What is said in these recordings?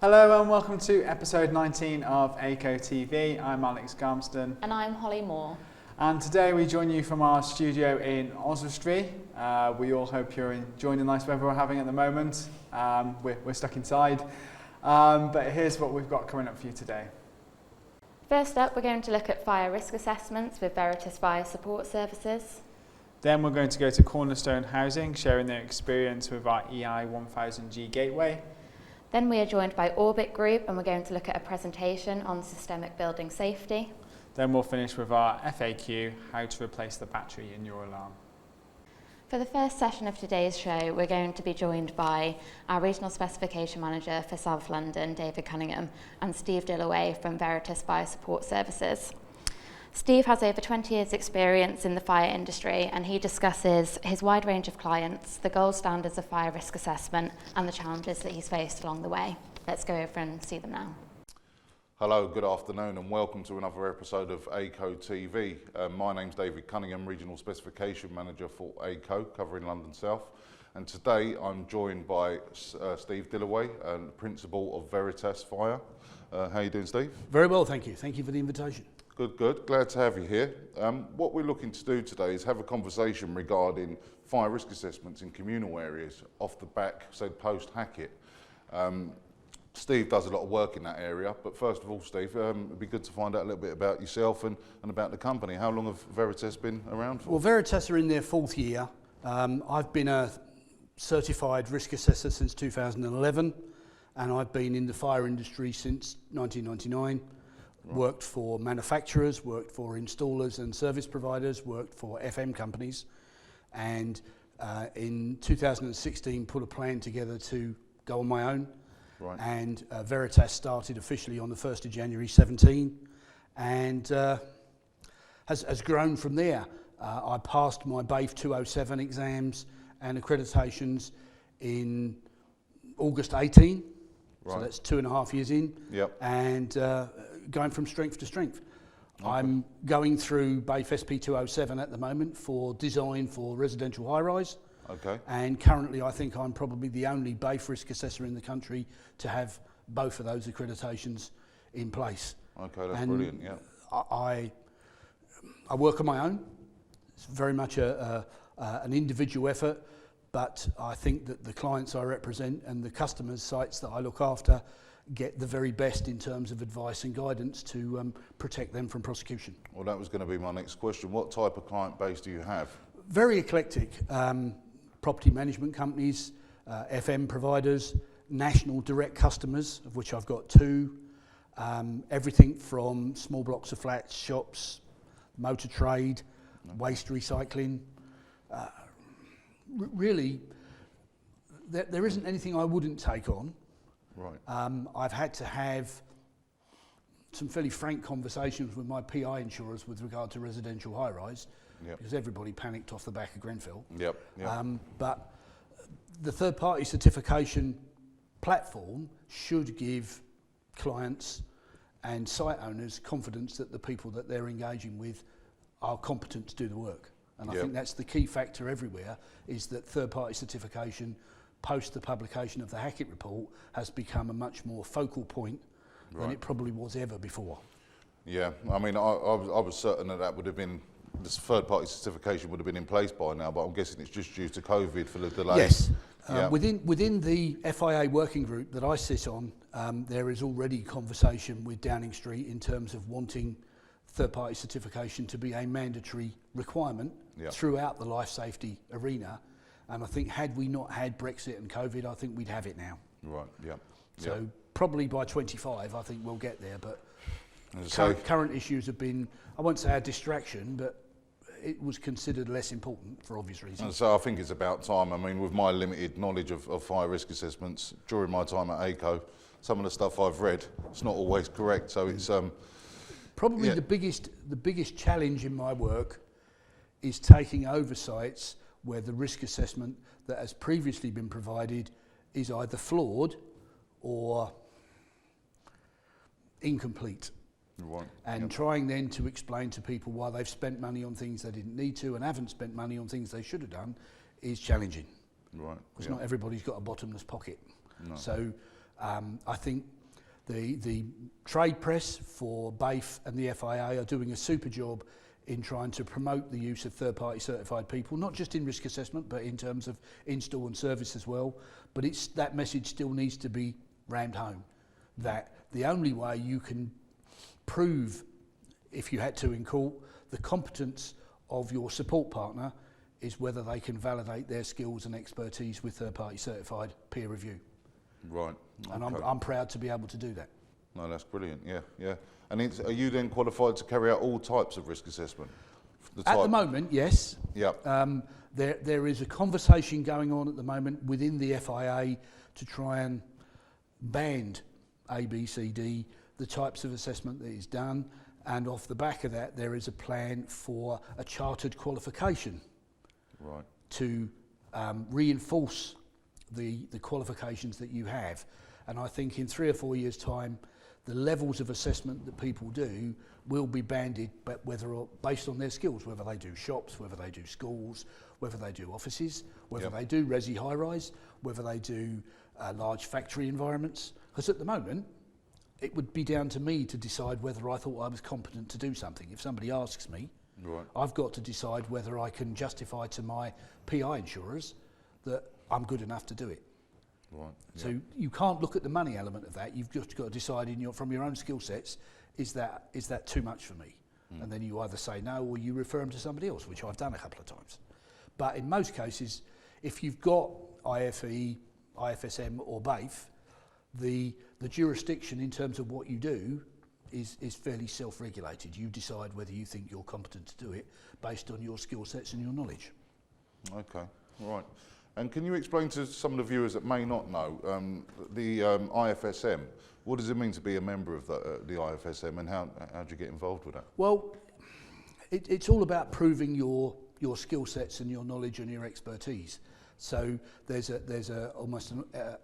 Hello and welcome to episode 19 of Aico TV. I'm Alex Garmston. And I'm Holly Moore. And today we join you from our studio in Oswestry. We all hope you're enjoying the nice weather we're having at the moment. We're stuck inside. But here's what we've got coming up for you today. First up, we're going to look at fire risk assessments with Veritas Fire Support Services. Then we're going to go to Cornerstone Housing, sharing their experience with our Ei1000G Gateway. Then we are joined by Orbit Group and we're going to look at a presentation on systemic building safety. Then we'll finish with our FAQ, how to replace the battery in your alarm. For the first session of today's show, we're going to be joined by our Regional Specification Manager for South London, David Cunningham, and Steve Dilloway from Veritas Fire Support Services. Steve has over 20 years' experience in the fire industry and he discusses his wide range of clients, the gold standards of fire risk assessment and the challenges that he's faced along the way. Let's go over and see them now. Hello, good afternoon and welcome to another episode of Aico TV. My name's David Cunningham, Regional Specification Manager for Aico, covering London South. And today I'm joined by Steve Dilloway, Principal of Veritas Fire. How are you doing, Steve? Very well, thank you. Thank you for the invitation. Good, good. Glad to have you here. What we're looking to do today is have a conversation regarding fire risk assessments in communal areas off the back, so post-Hackett. Steve does a lot of work in that area, but first of all, Steve, it'd be good to find out a little bit about yourself and about the company. How long have Veritas been around for? Well, Veritas are in their 4th year. I've been a certified risk assessor since 2011, and I've been in the fire industry since 1999. Right. Worked for manufacturers, worked for installers and service providers, worked for FM companies, and in 2016 put a plan together to go on my own. Right. And Veritas started officially on the 1st of January 17 and has grown from there. I passed my BAFE 207 exams and accreditations in August 18, right. So that's 2.5 years in. Yep. And going from strength to strength. Okay. I'm going through BAFE SP 207 at the moment for design for residential high-rise. Okay. And currently I think I'm probably the only BAFE risk assessor in the country to have both of those accreditations in place. Okay, that's brilliant, yeah. I work on my own. It's very much an individual effort, but I think that the clients I represent and the customers' sites that I look after get the very best in terms of advice and guidance to protect them from prosecution. Well, that was going to be my next question. What type of client base do you have? Very eclectic. Property management companies, FM providers, national direct customers, of which I've got 2. Everything from small blocks of flats, shops, motor trade, waste recycling. Really, there isn't anything I wouldn't take on. Right. I've had to have some fairly frank conversations with my PI insurers with regard to residential high-rise, because everybody panicked off the back of Grenfell. Yep. But the third-party certification platform should give clients and site owners confidence that the people that they're engaging with are competent to do the work. And I think that's the key factor everywhere, is that third-party certification post the publication of the Hackett report has become a much more focal point than it probably was ever before. Yeah, I mean, I was certain that would have been, this third-party certification would have been in place by now, but I'm guessing it's just due to COVID for the delay. Yes. Within the FIA working group that I sit on, there is already conversation with Downing Street in terms of wanting third-party certification to be a mandatory requirement throughout the life safety arena. And I think had we not had Brexit and COVID, I think we'd have it now. Right, yeah. So probably by 25, I think we'll get there. But current issues have been, I won't say a distraction, but it was considered less important for obvious reasons. And so I think it's about time. I mean, with my limited knowledge of fire risk assessments during my time at Aico, some of the stuff I've read, it's not always correct. So it's probably the biggest challenge in my work is taking oversights where the risk assessment that has previously been provided is either flawed or incomplete. Right. And trying then to explain to people why they've spent money on things they didn't need to and haven't spent money on things they should have done is challenging. Right. Because not everybody's got a bottomless pocket. No. So I think the trade press for BAFE and the FIA are doing a super job in trying to promote the use of third-party certified people, not just in risk assessment, but in terms of install and service as well. But that message still needs to be rammed home, that the only way you can prove, if you had to in court, the competence of your support partner is whether they can validate their skills and expertise with third-party certified peer review. Right. And okay. I'm proud to be able to do that. No, that's brilliant. Yeah, yeah. And are you then qualified to carry out all types of risk assessment? At the moment, yes. Yeah. There is a conversation going on at the moment within the FIA to try and band A, B, C, D, the types of assessment that is done, and off the back of that there is a plan for a chartered qualification to reinforce the qualifications that you have. And I think in 3 or 4 years' time, the levels of assessment that people do will be banded, but based on their skills, whether they do shops, whether they do schools, whether they do offices, whether they do resi high-rise, whether they do large factory environments. Because at the moment, it would be down to me to decide whether I thought I was competent to do something. If somebody asks me, I've got to decide whether I can justify to my PI insurers that I'm good enough to do it. Right. So you can't look at the money element of that. You've just got to decide from your own skill sets, is that too much for me? And then you either say no or you refer them to somebody else, which I've done a couple of times. But in most cases, if you've got IFE, IFSM or BAFE, the jurisdiction in terms of what you do is fairly self-regulated. You decide whether you think you're competent to do it based on your skill sets and your knowledge. Okay, right. And can you explain to some of the viewers that may not know, the IFSM, what does it mean to be a member of the IFSM, and how do you get involved with that? Well, it's all about proving your skill sets and your knowledge and your expertise. So there's almost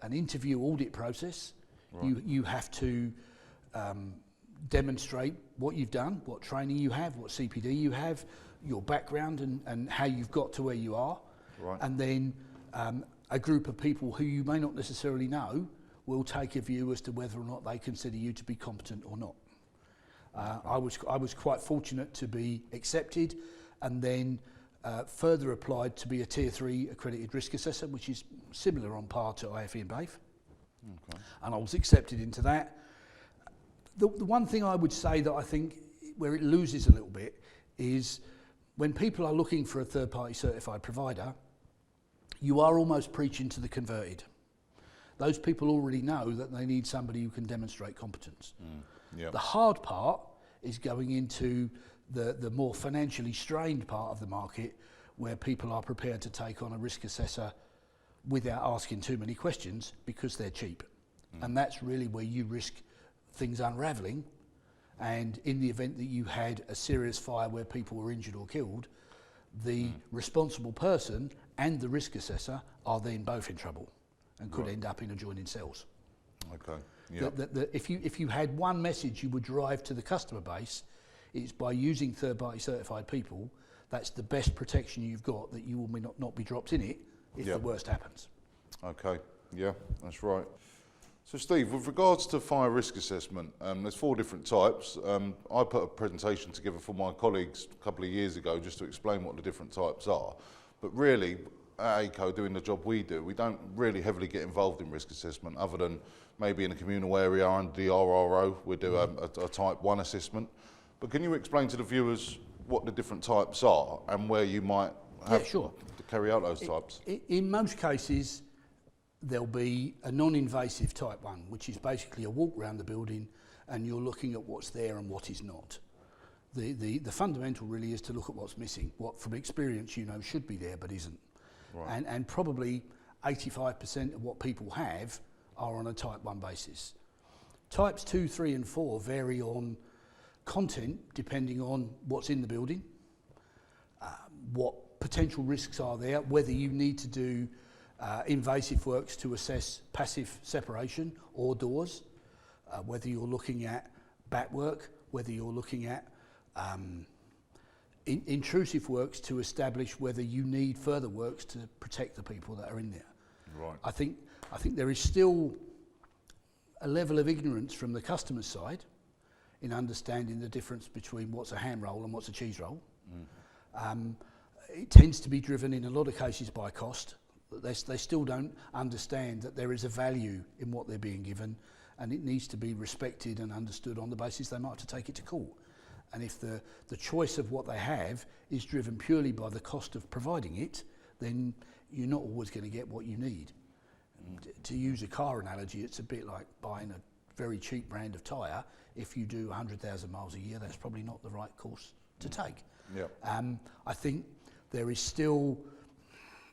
an interview audit process. Right. You have to demonstrate what you've done, what training you have, what CPD you have, your background and how you've got to where you are. Right. And then a group of people who you may not necessarily know will take a view as to whether or not they consider you to be competent or not. I was quite fortunate to be accepted and then further applied to be a Tier 3 accredited risk assessor, which is similar on par to IFE and BAFE. Okay. And I was accepted into that. The one thing I would say that I think where it loses a little bit is when people are looking for a third-party certified provider, you are almost preaching to the converted. Those people already know that they need somebody who can demonstrate competence. Yep. The hard part is going into the more financially strained part of the market where people are prepared to take on a risk assessor without asking too many questions because they're cheap. And that's really where you risk things unravelling. And in the event that you had a serious fire where people were injured or killed, the responsible person and the risk assessor are then both in trouble and could end up in adjoining cells. Okay. Yep. If you had one message you would drive to the customer base, it's by using third-party certified people, that's the best protection you've got, that you will not be dropped in it if the worst happens. Okay, yeah, that's right. So Steve, with regards to fire risk assessment, there's 4 different types. I put a presentation together for my colleagues a couple of years ago just to explain what the different types are. But really, at Aico, doing the job we do, we don't really heavily get involved in risk assessment other than maybe in a communal area under the RRO, we do a type 1 assessment. But can you explain to the viewers what the different types are and where you might have to carry out those types? In most cases, there'll be a non-invasive type 1, which is basically a walk around the building and you're looking at what's there and what is not. The fundamental really is to look at what's missing, what from experience you know should be there but isn't. Right. And probably 85% of what people have are on a type 1 basis. Types 2, 3 and 4 vary on content depending on what's in the building, what potential risks are there, whether you need to do invasive works to assess passive separation or doors, whether you're looking at bat work, whether you're looking at intrusive works to establish whether you need further works to protect the people that are in there. Right. I think there is still a level of ignorance from the customer's side in understanding the difference between what's a ham roll and what's a cheese roll. It tends to be driven in a lot of cases by cost. They still don't understand that there is a value in what they're being given, and it needs to be respected and understood on the basis they might have to take it to court. And if the choice of what they have is driven purely by the cost of providing it, then you're not always going to get what you need. To use a car analogy, it's a bit like buying a very cheap brand of tyre. If you do 100,000 miles a year, that's probably not the right course to take. I think there is still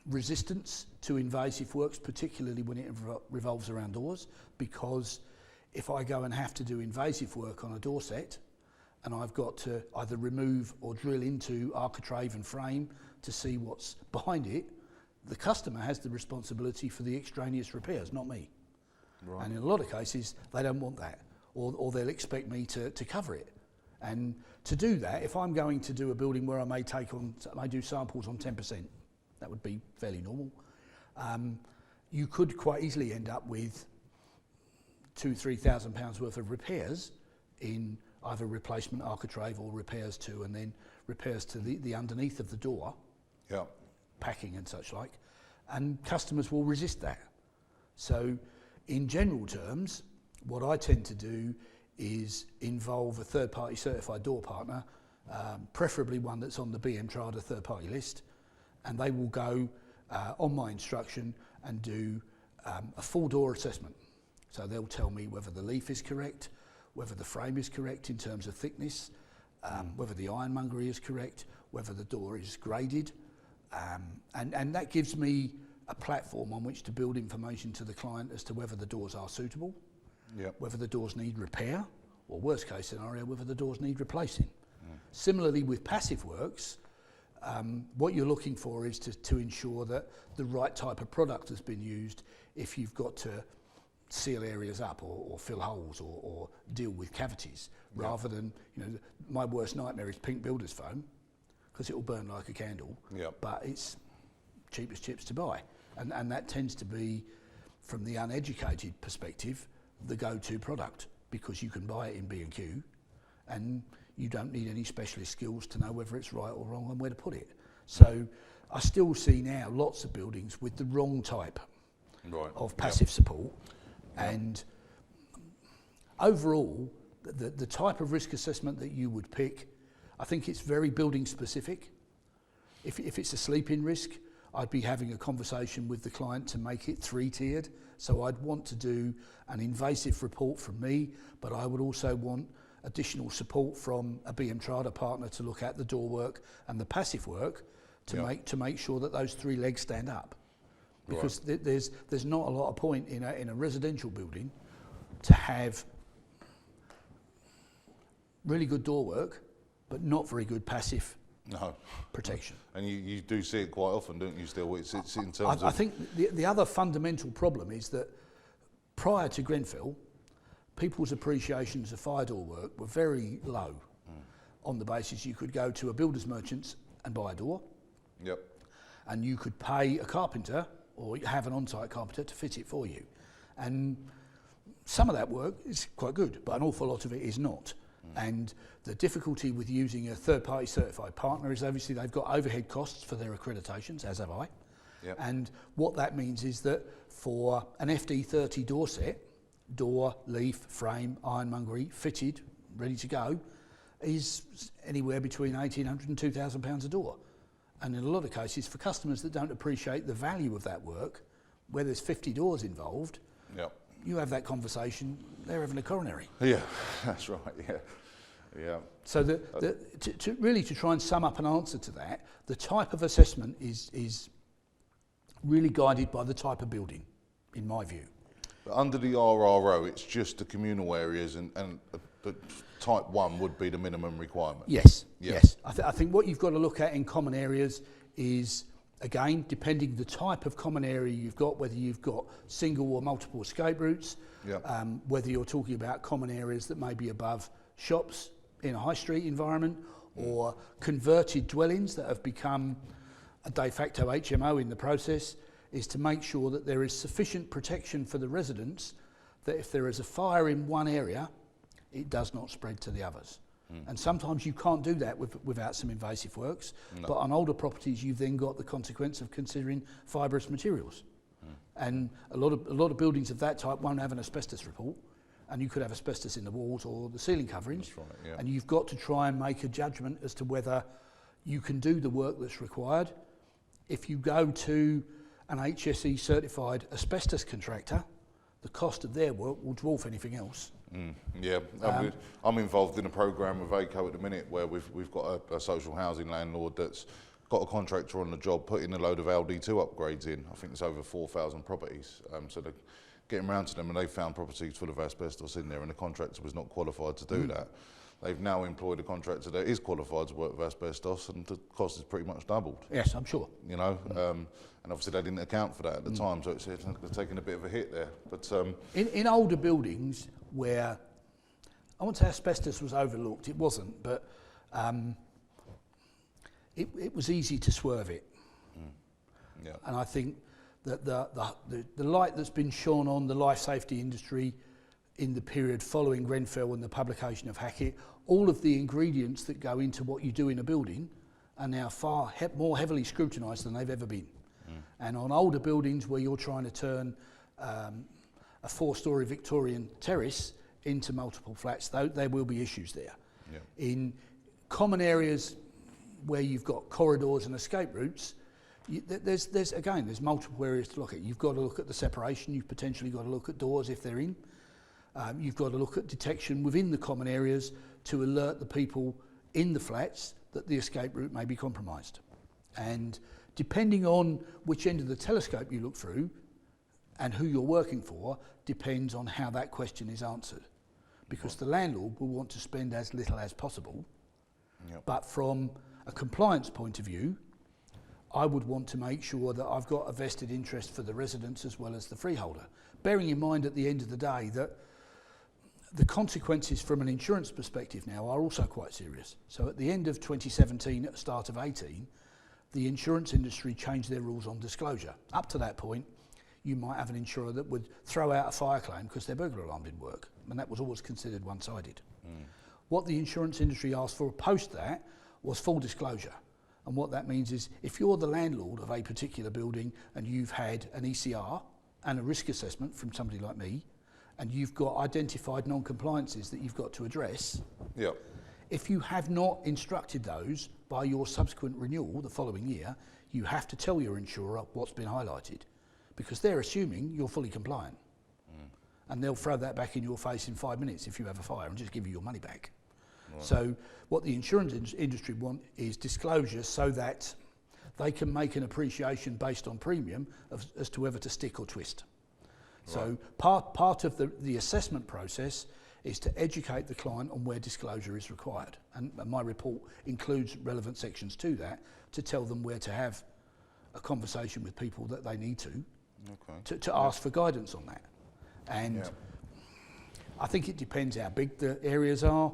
resistance to invasive works, particularly when it revolves around doors, because if I go and have to do invasive work on a door set and I've got to either remove or drill into architrave and frame to see what's behind it, the customer has the responsibility for the extraneous repairs, not me. Right. And in a lot of cases, they don't want that, or they'll expect me to cover it. And to do that, if I'm going to do a building where I may do samples on 10%, that would be fairly normal. You could quite easily end up with £2,000-3,000 worth of repairs in either replacement architrave or repairs to the underneath of the door. Yeah. Packing and such like, and customers will resist that. So in general terms, what I tend to do is involve a third-party certified door partner, preferably one that's on the BM Trada third-party list, and they will go on my instruction and do a full door assessment. So they'll tell me whether the leaf is correct, whether the frame is correct in terms of thickness, whether the ironmongery is correct, whether the door is graded, and that gives me a platform on which to build information to the client as to whether the doors are suitable, whether the doors need repair, or worst case scenario, whether the doors need replacing. Similarly with passive works, what you're looking for is to ensure that the right type of product has been used if you've got to seal areas up or fill holes or deal with cavities, rather than, my worst nightmare is pink builder's foam, because it will burn like a candle, but it's cheap as chips to buy. And that tends to be, from the uneducated perspective, the go-to product, because you can buy it in B&Q and you don't need any specialist skills to know whether it's right or wrong and where to put it. So I still see now lots of buildings with the wrong type of passive support. And overall, the type of risk assessment that you would pick, I think it's very building specific. If it's a sleep-in risk, I'd be having a conversation with the client to make it 3-tiered. So I'd want to do an invasive report from me, but I would also want additional support from a BM Trada partner to look at the door work and the passive work to make sure that those 3 legs stand up. Because there's not a lot of point in a residential building to have really good door work, but not very good passive protection. And you do see it quite often, don't you, still? It's in terms of... I think the other fundamental problem is that prior to Grenfell, people's appreciations of fire door work were very low, on the basis you could go to a builder's merchants and buy a door, and you could pay a carpenter or have an on-site carpenter to fit it for you. And some of that work is quite good, but an awful lot of it is not. And the difficulty with using a third-party certified partner is obviously they've got overhead costs for their accreditations, as have I. And what that means is that for an FD30 door set, door, leaf, frame, ironmongery, fitted, ready to go, is anywhere between £1,800 and £2,000 a door. And in a lot of cases, for customers that don't appreciate the value of that work, where there's 50 doors involved, you have that conversation, they're having a coronary. Yeah, that's right, yeah. So to try and sum up an answer to that, the type of assessment is really guided by the type of building, in my view. But under the RRO, it's just the communal areas, and the type 1 would be the minimum requirement. Yes. I think what you've got to look at in common areas is, again, depending the type of common area you've got, whether you've got single or multiple escape routes, whether you're talking about common areas that may be above shops in a high street environment, or converted dwellings that have become a de facto HMO in the process, is to make sure that there is sufficient protection for the residents that if there is a fire in one area, it does not spread to the others. And sometimes you can't do that without some invasive works, but on older properties you've then got the consequence of considering fibrous materials. And a lot of buildings of that type won't have an asbestos report, and you could have asbestos in the walls or the ceiling coverings. That's right, yeah. And you've got to try and make a judgment as to whether you can do the work that's required. If you go to an HSE certified asbestos contractor, the cost of their work will dwarf anything else. Yeah, I'm involved in a programme with Aico at the minute where we've got a social housing landlord that's got a contractor on the job putting a load of LD2 upgrades in. I think it's over 4,000 properties. So they're getting around to them, and they found properties full of asbestos in there, and the contractor was not qualified to do that. They've now employed a contractor that is qualified to work with asbestos, and the cost is pretty much doubled. Yes, I'm sure. You know, and obviously they didn't account for that at the time, so they're taking a bit of a hit there. But in older buildings where, I won't say asbestos was overlooked, it wasn't, but it was easy to swerve it. yeah, And I think that the light that's been shone on the life safety industry in the period following Grenfell and the publication of Hackett, all of the ingredients that go into what you do in a building are now far more heavily scrutinised than they've ever been. And on older buildings where you're trying to turn a 4-storey Victorian terrace into multiple flats, there will be issues there. yeah, In common areas where you've got corridors and escape routes, there's multiple areas to look at. You've got to look at the separation, you've potentially got to look at doors if they're in. You've got to look at detection within the common areas to alert the people in the flats that the escape route may be compromised. And depending on which end of the telescope you look through and who you're working for, depends on how that question is answered. Because the landlord will want to spend as little as possible, but from a compliance point of view, I would want to make sure that I've got a vested interest for the residents as well as the freeholder. Bearing in mind at the end of the day that the consequences from an insurance perspective now are also quite serious. So at the end of 2017, at the start of 18, the insurance industry changed their rules on disclosure. Up to that point, you might have an insurer that would throw out a fire claim because their burglar alarm didn't work, and that was always considered one-sided. What the insurance industry asked for post that was full disclosure. And what that means is if you're the landlord of a particular building and you've had an ECR and a risk assessment from somebody like me, and you've got identified non-compliances that you've got to address, if you have not instructed those by your subsequent renewal the following year, you have to tell your insurer what's been highlighted, because they're assuming you're fully compliant. And they'll throw that back in your face in 5 minutes if you have a fire and just give you your money back. Right. So what the insurance industry want is disclosure so that they can make an appreciation based on premium as to whether to stick or twist. Right. So part of the assessment process is to educate the client on where disclosure is required. And my report includes relevant sections to that to tell them where to have a conversation with people that they need to ask for guidance on that. And I think it depends how big the areas are,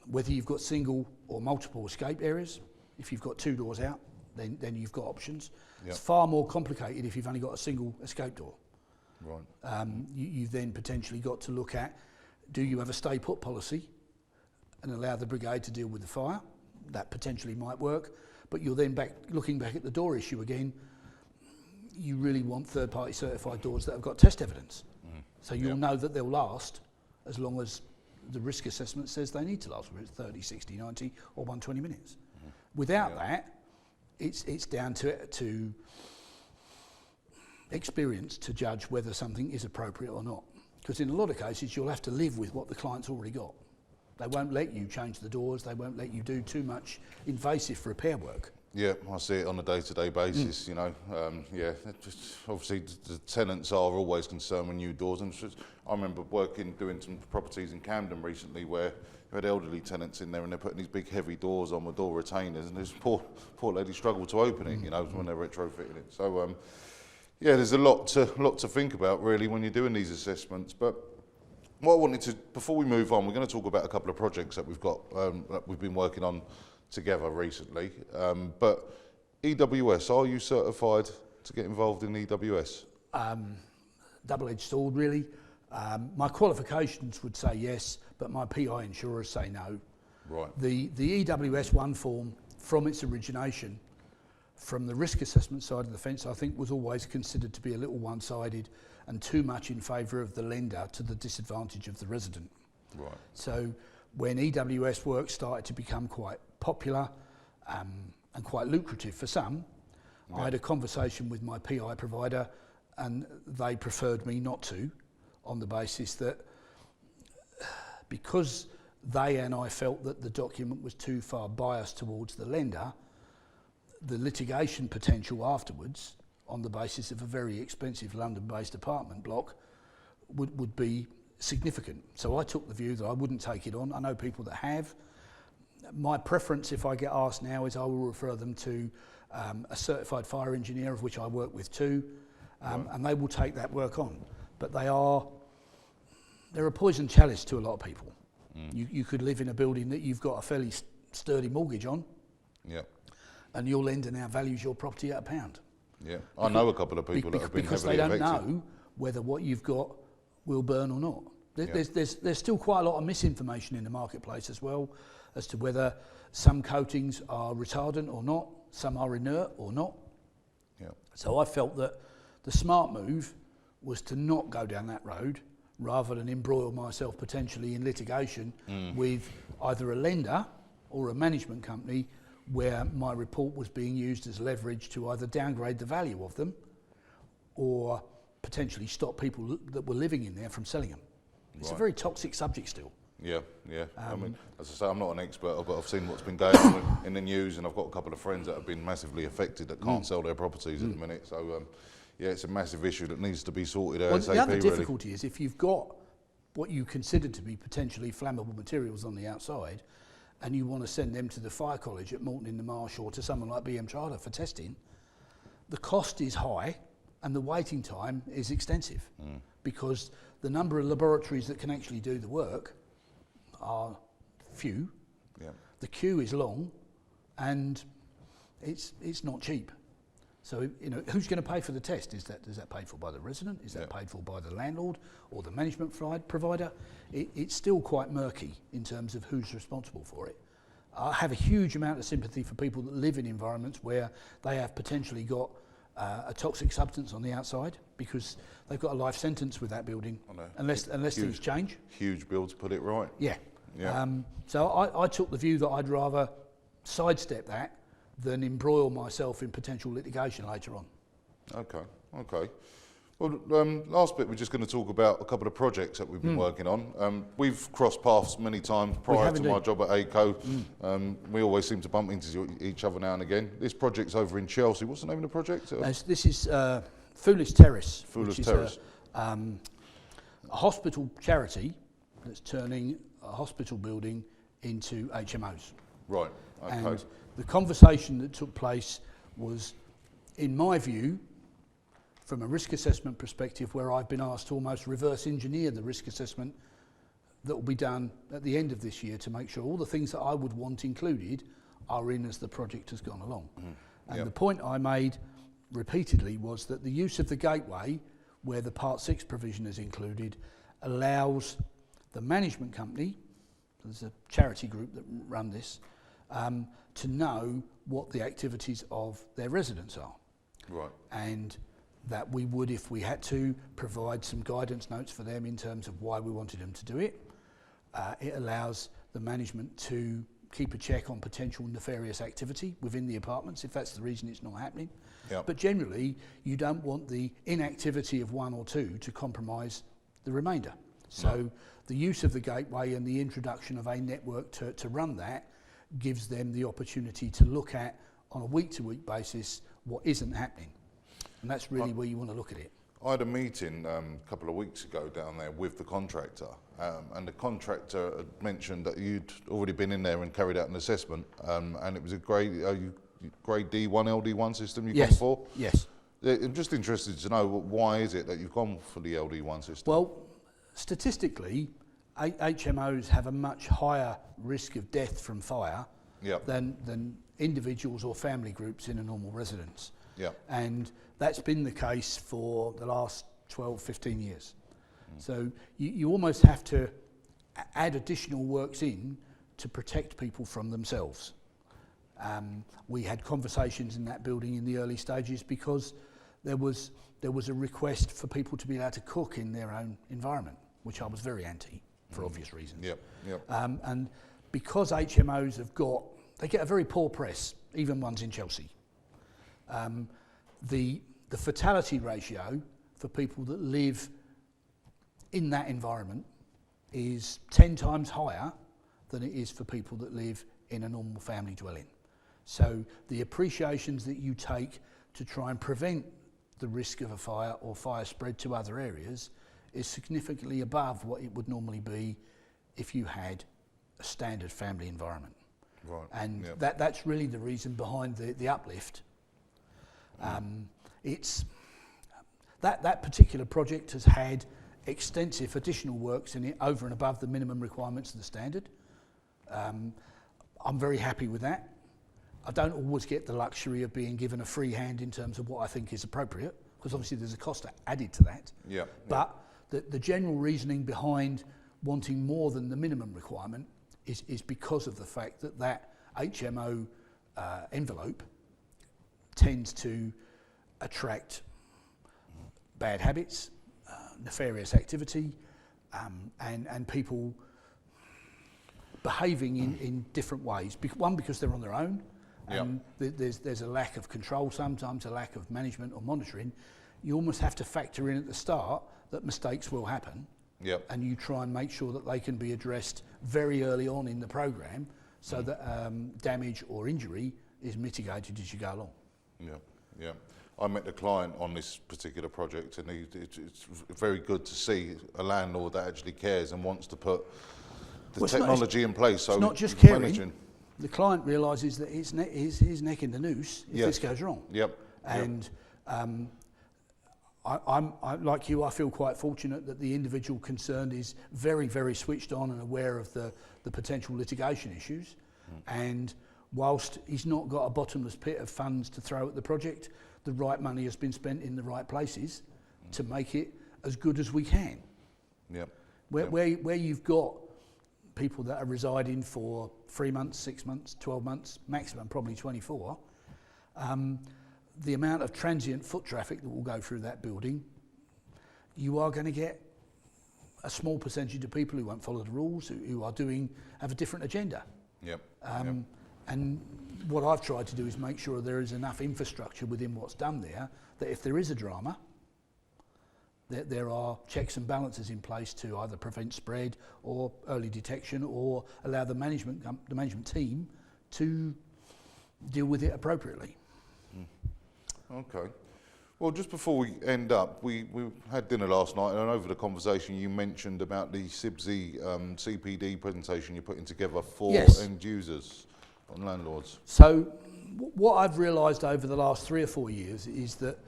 whether you've got single or multiple escape areas. If you've got 2 doors out, then you've got options. It's far more complicated if you've only got a single escape door. Right. You've then potentially got to look at, do you have a stay put policy and allow the brigade to deal with the fire? That potentially might work, but you're then looking back at the door issue again. You really want third-party certified doors that have got test evidence. So you'll know that they'll last as long as the risk assessment says they need to last, whether it's 30, 60, 90 or 120 minutes. Without that, it's down to experience to judge whether something is appropriate or not. Because in a lot of cases, you'll have to live with what the client's already got. They won't let you change the doors, they won't let you do too much invasive repair work. Yeah, I see it on a day-to-day basis, you know. Just obviously the tenants are always concerned with new doors. And I remember doing some properties in Camden recently where you had elderly tenants in there and they're putting these big heavy doors on with door retainers, and this poor lady struggled to open it, you know, when they're retrofitting it. So, there's a lot to think about really when you're doing these assessments. But what I wanted to, before we move on, we're going to talk about a couple of projects that we've got, that we've been working on together recently, but EWS, are you certified to get involved in EWS? Double-edged sword, really. My qualifications would say yes, but my PI insurers say no. Right. The EWS1 form, from its origination, from the risk assessment side of the fence, I think was always considered to be a little one-sided and too much in favour of the lender to the disadvantage of the resident. Right. So when EWS work started to become quite popular and quite lucrative for some, I had a conversation with my PI provider and they preferred me not to, on the basis that because they and I felt that the document was too far biased towards the lender, the litigation potential afterwards, on the basis of a very expensive London-based apartment block, would be significant. So I took the view that I wouldn't take it on. I know people that have. My preference, if I get asked now, is I will refer them to a certified fire engineer, of which I work with too, and they will take that work on. But they're a poison chalice to a lot of people. You could live in a building that you've got a fairly sturdy mortgage on, and your lender now values your property at £1. Yeah, I know a couple of people that have been because heavily they don't affected. know whether what you've got will burn or not. There's still quite a lot of misinformation in the marketplace as well, as to whether some coatings are retardant or not, some are inert or not. Yeah. So I felt that the smart move was to not go down that road, rather than embroil myself potentially in litigation with either a lender or a management company, where my report was being used as leverage to either downgrade the value of them or potentially stop people that were living in there from selling them. It's a very toxic subject still. Yeah. I mean, as I say, I'm not an expert, but I've seen what's been going on in the news, and I've got a couple of friends that have been massively affected that can't sell their properties at the minute. So, it's a massive issue that needs to be sorted out. The other difficulty is if you've got what you consider to be potentially flammable materials on the outside, and you want to send them to the fire college at Moulton in the Marsh or to someone like BM Charter for testing, the cost is high and the waiting time is extensive, because the number of laboratories that can actually do the work are few. The queue is long, and it's not cheap. So, who's going to pay for the test? Is that paid for by the resident? Is that paid for by the landlord or the management provider? It's still quite murky in terms of who's responsible for it. I have a huge amount of sympathy for people that live in environments where they have potentially got a toxic substance on the outside, because they've got a life sentence with that building, unless things change. Huge bill to put it right. Yeah. So I took the view that I'd rather sidestep that than embroil myself in potential litigation later on. Okay. Well, last bit, we're just going to talk about a couple of projects that we've been working on. We've crossed paths many times prior to my job at Aico. We always seem to bump into each other now and again. This project's over in Chelsea. What's the name of the project? This is Foolish Terrace. Foolish Terrace. A hospital charity that's turning a hospital building into HMOs. Right, okay. And the conversation that took place was, in my view, from a risk assessment perspective, where I've been asked to almost reverse engineer the risk assessment that will be done at the end of this year to make sure all the things that I would want included are in as the project has gone along. And the point I made repeatedly was that the use of the gateway, where the Part 6 provision is included, allows the management company, there's a charity group that run this, to know what the activities of their residents are. Right. And that we would, if we had to, provide some guidance notes for them in terms of why we wanted them to do it. It allows the management to keep a check on potential nefarious activity within the apartments, if that's the reason it's not happening. But generally, you don't want the inactivity of one or two to compromise the remainder. So the use of the gateway and the introduction of a network to run that gives them the opportunity to look at, on a week-to-week basis, what isn't happening. And that's really where you want to look at it. I had a meeting a couple of weeks ago down there with the contractor, and the contractor had mentioned that you'd already been in there and carried out an assessment, and it was a grade D1 LD1 system you've gone for? Yes. I'm just interested to know, why is it that you've gone for the LD1 system? Well, statistically, HMOs have a much higher risk of death from fire than individuals or family groups in a normal residence. And that's been the case for the last 12, 15 years. So you almost have to add additional works in to protect people from themselves. We had conversations in that building in the early stages because there was a request for people to be allowed to cook in their own environment, which I was very anti for obvious reasons. And because HMOs they get a very poor press, even ones in Chelsea. The fatality ratio for people that live in that environment is 10 times higher than it is for people that live in a normal family dwelling. So the appreciations that you take to try and prevent the risk of a fire or fire spread to other areas is significantly above what it would normally be if you had a standard family environment. Right. And that's really the reason behind the uplift. It's that particular project has had extensive additional works in it over and above the minimum requirements of the standard. I'm very happy with that. I don't always get the luxury of being given a free hand in terms of what I think is appropriate, because obviously there's a cost added to that. But the general reasoning behind wanting more than the minimum requirement is because of the fact that HMO envelope tends to attract bad habits, nefarious activity, and people behaving in different ways. One, because they're on their own, and there's a lack of control, sometimes a lack of management or monitoring. You almost have to factor in at the start that mistakes will happen, and you try and make sure that they can be addressed very early on in the programme so that damage or injury is mitigated as you go along. I met the client on this particular project, and it's very good to see a landlord that actually cares and wants to put the technology in place. So it's not just caring. The client realises that his neck in the noose if this goes wrong. And I'm like you. I feel quite fortunate that the individual concerned is very, very switched on and aware of the potential litigation issues. And whilst he's not got a bottomless pit of funds to throw at the project, the right money has been spent in the right places to make it as good as we can. Where you've got people that are residing for 3 months, 6 months, 12 months, maximum probably 24, the amount of transient foot traffic that will go through that building, you are going to get a small percentage of people who won't follow the rules, who have a different agenda. And what I've tried to do is make sure there is enough infrastructure within what's done there that if there is a drama, that there are checks and balances in place to either prevent spread or early detection, or allow the management team to deal with it appropriately. Okay. Well, just before we end up, we had dinner last night, and over the conversation you mentioned about the CIBSI CPD presentation you're putting together for end users and landlords. So what I've realised over the last 3 or 4 years is that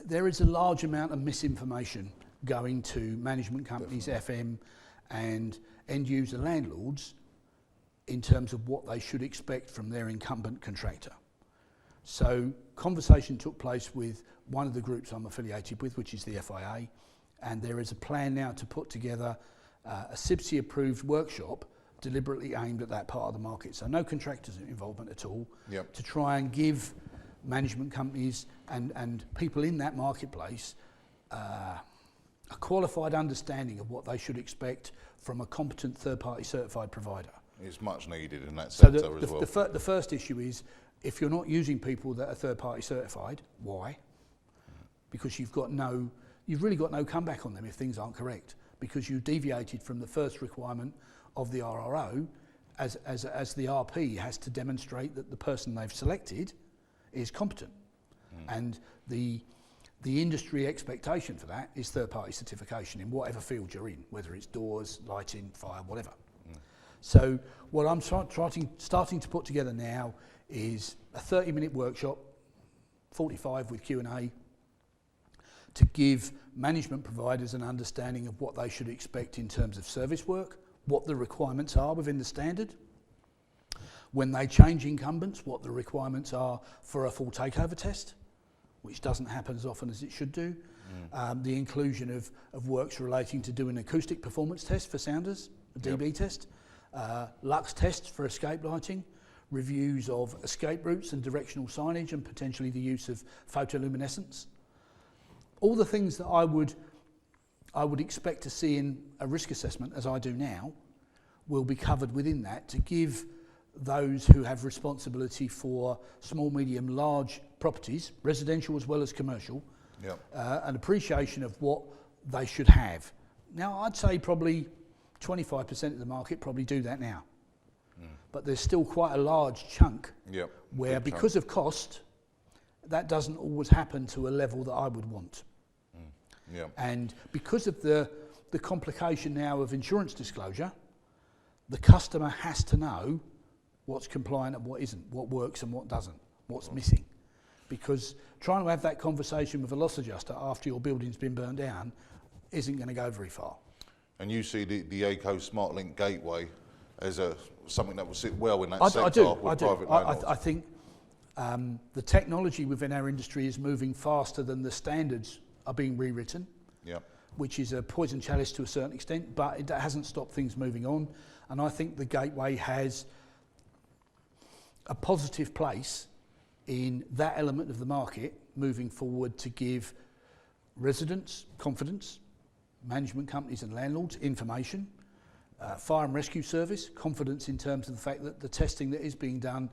there is a large amount of misinformation going to management companies, FM, and end user landlords in terms of what they should expect from their incumbent contractor. So conversation took place with one of the groups I'm affiliated with, which is the FIA, and there is a plan now to put together a CIBSI approved workshop deliberately aimed at that part of the market. So no contractors involvement at all, to try and give management companies and people in that marketplace a qualified understanding of what they should expect from a competent third-party certified provider. It's much needed in that sector as well. The first issue is, if you're not using people that are third-party certified, why? Because you've really got no comeback on them if things aren't correct, because you deviated from the first requirement of the RRO, as the RP has to demonstrate that the person they've selected is competent. And the industry expectation for that is third-party certification in whatever field you're in, whether it's doors, lighting, fire, whatever. So what I'm starting to put together now is a 30-minute workshop, 45 with Q&A, to give management providers an understanding of what they should expect in terms of service work, what the requirements are within the standard, when they change incumbents, what the requirements are for a full takeover test, which doesn't happen as often as it should do. The inclusion of works relating to doing acoustic performance tests for sounders, a dB test, lux tests for escape lighting, reviews of escape routes and directional signage, and potentially the use of photoluminescence. All the things that I would expect to see in a risk assessment, as I do now, will be covered within that to give those who have responsibility for small, medium, large properties, residential as well as commercial, an appreciation of what they should have. Now, I'd say probably 25% of the market probably do that now. But there's still quite a large chunk where, because of cost, that doesn't always happen to a level that I would want. And because of the complication now of insurance disclosure, the customer has to know what's compliant and what isn't, what works and what doesn't, what's missing. Because trying to have that conversation with a loss adjuster after your building's been burnt down isn't going to go very far. And you see the Aico SmartLINK Gateway as something that will sit well in that sector with private landlords? I think the technology within our industry is moving faster than the standards are being rewritten, which is a poison chalice to a certain extent, but it hasn't stopped things moving on. And I think the Gateway has a positive place in that element of the market moving forward to give residents confidence, management companies and landlords information, fire and rescue service confidence in terms of the fact that the testing that is being done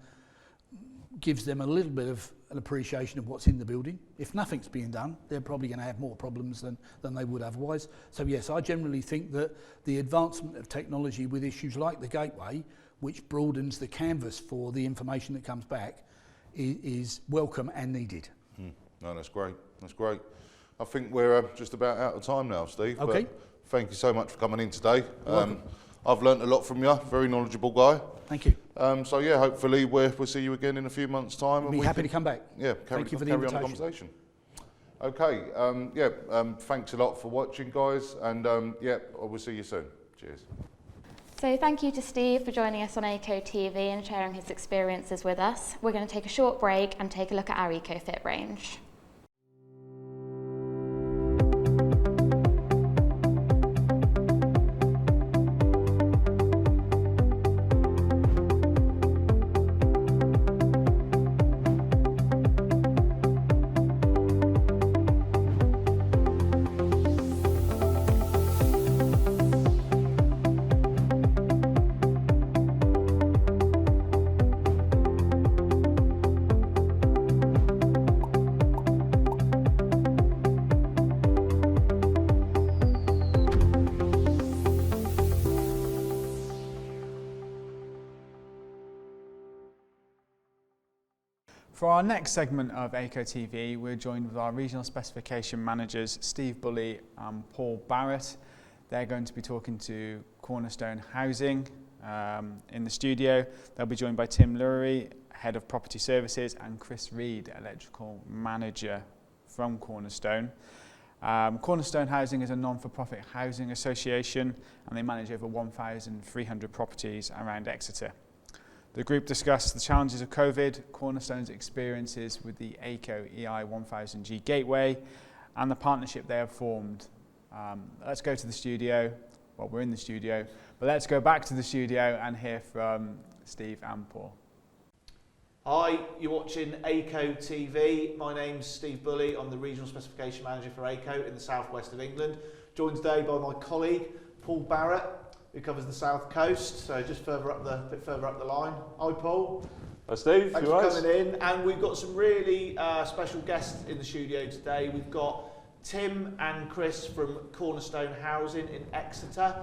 gives them a little bit of an appreciation of what's in the building. If nothing's being done, they're probably going to have more problems than they would otherwise. So yes, I generally think that the advancement of technology with issues like the Gateway, which broadens the canvas for the information that comes back, is welcome and needed. No, that's great. That's great. I think we're just about out of time now, Steve. Okay. But thank you so much for coming in today. I've learnt a lot from you. Very knowledgeable guy. Thank you. So yeah, hopefully we'll see you again in a few months' time. I'll be happy to come back. Yeah, Thank you for the carry on the invitation. conversation. Okay. Thanks a lot for watching, guys, and I will see you soon. Cheers. So thank you to Steve for joining us on Aico TV and sharing his experiences with us. We're going to take a short break and take a look at our EcoFit range. For our next segment of Aico TV, we're joined with our Regional Specification Managers, Steve Bulley and Paul Barrett. They're going to be talking to Cornerstone Housing in the studio. They'll be joined by Tim Lewry, Head of Property Services, and Chris Reed, Electrical Manager from Cornerstone. Cornerstone Housing is a non-for-profit housing association, and they manage over 1,300 properties around Exeter. The group discussed the challenges of COVID, Cornerstone's experiences with the Aico Ei1000G Gateway, and the partnership they have formed. Let's go to the studio. Well, we're in the studio, but let's go back to the studio and hear from Steve and Paul. Hi, you're watching Aico TV. My name's Steve Bulley. I'm the Regional Specification Manager for Aico in the southwest of England. Joined today by my colleague, Paul Barrett, who covers the south coast, so just bit further up the line. Hi, Paul. Hi, Steve. Thanks for coming in. And we've got some really special guests in the studio today. We've got Tim and Chris from Cornerstone Housing in Exeter.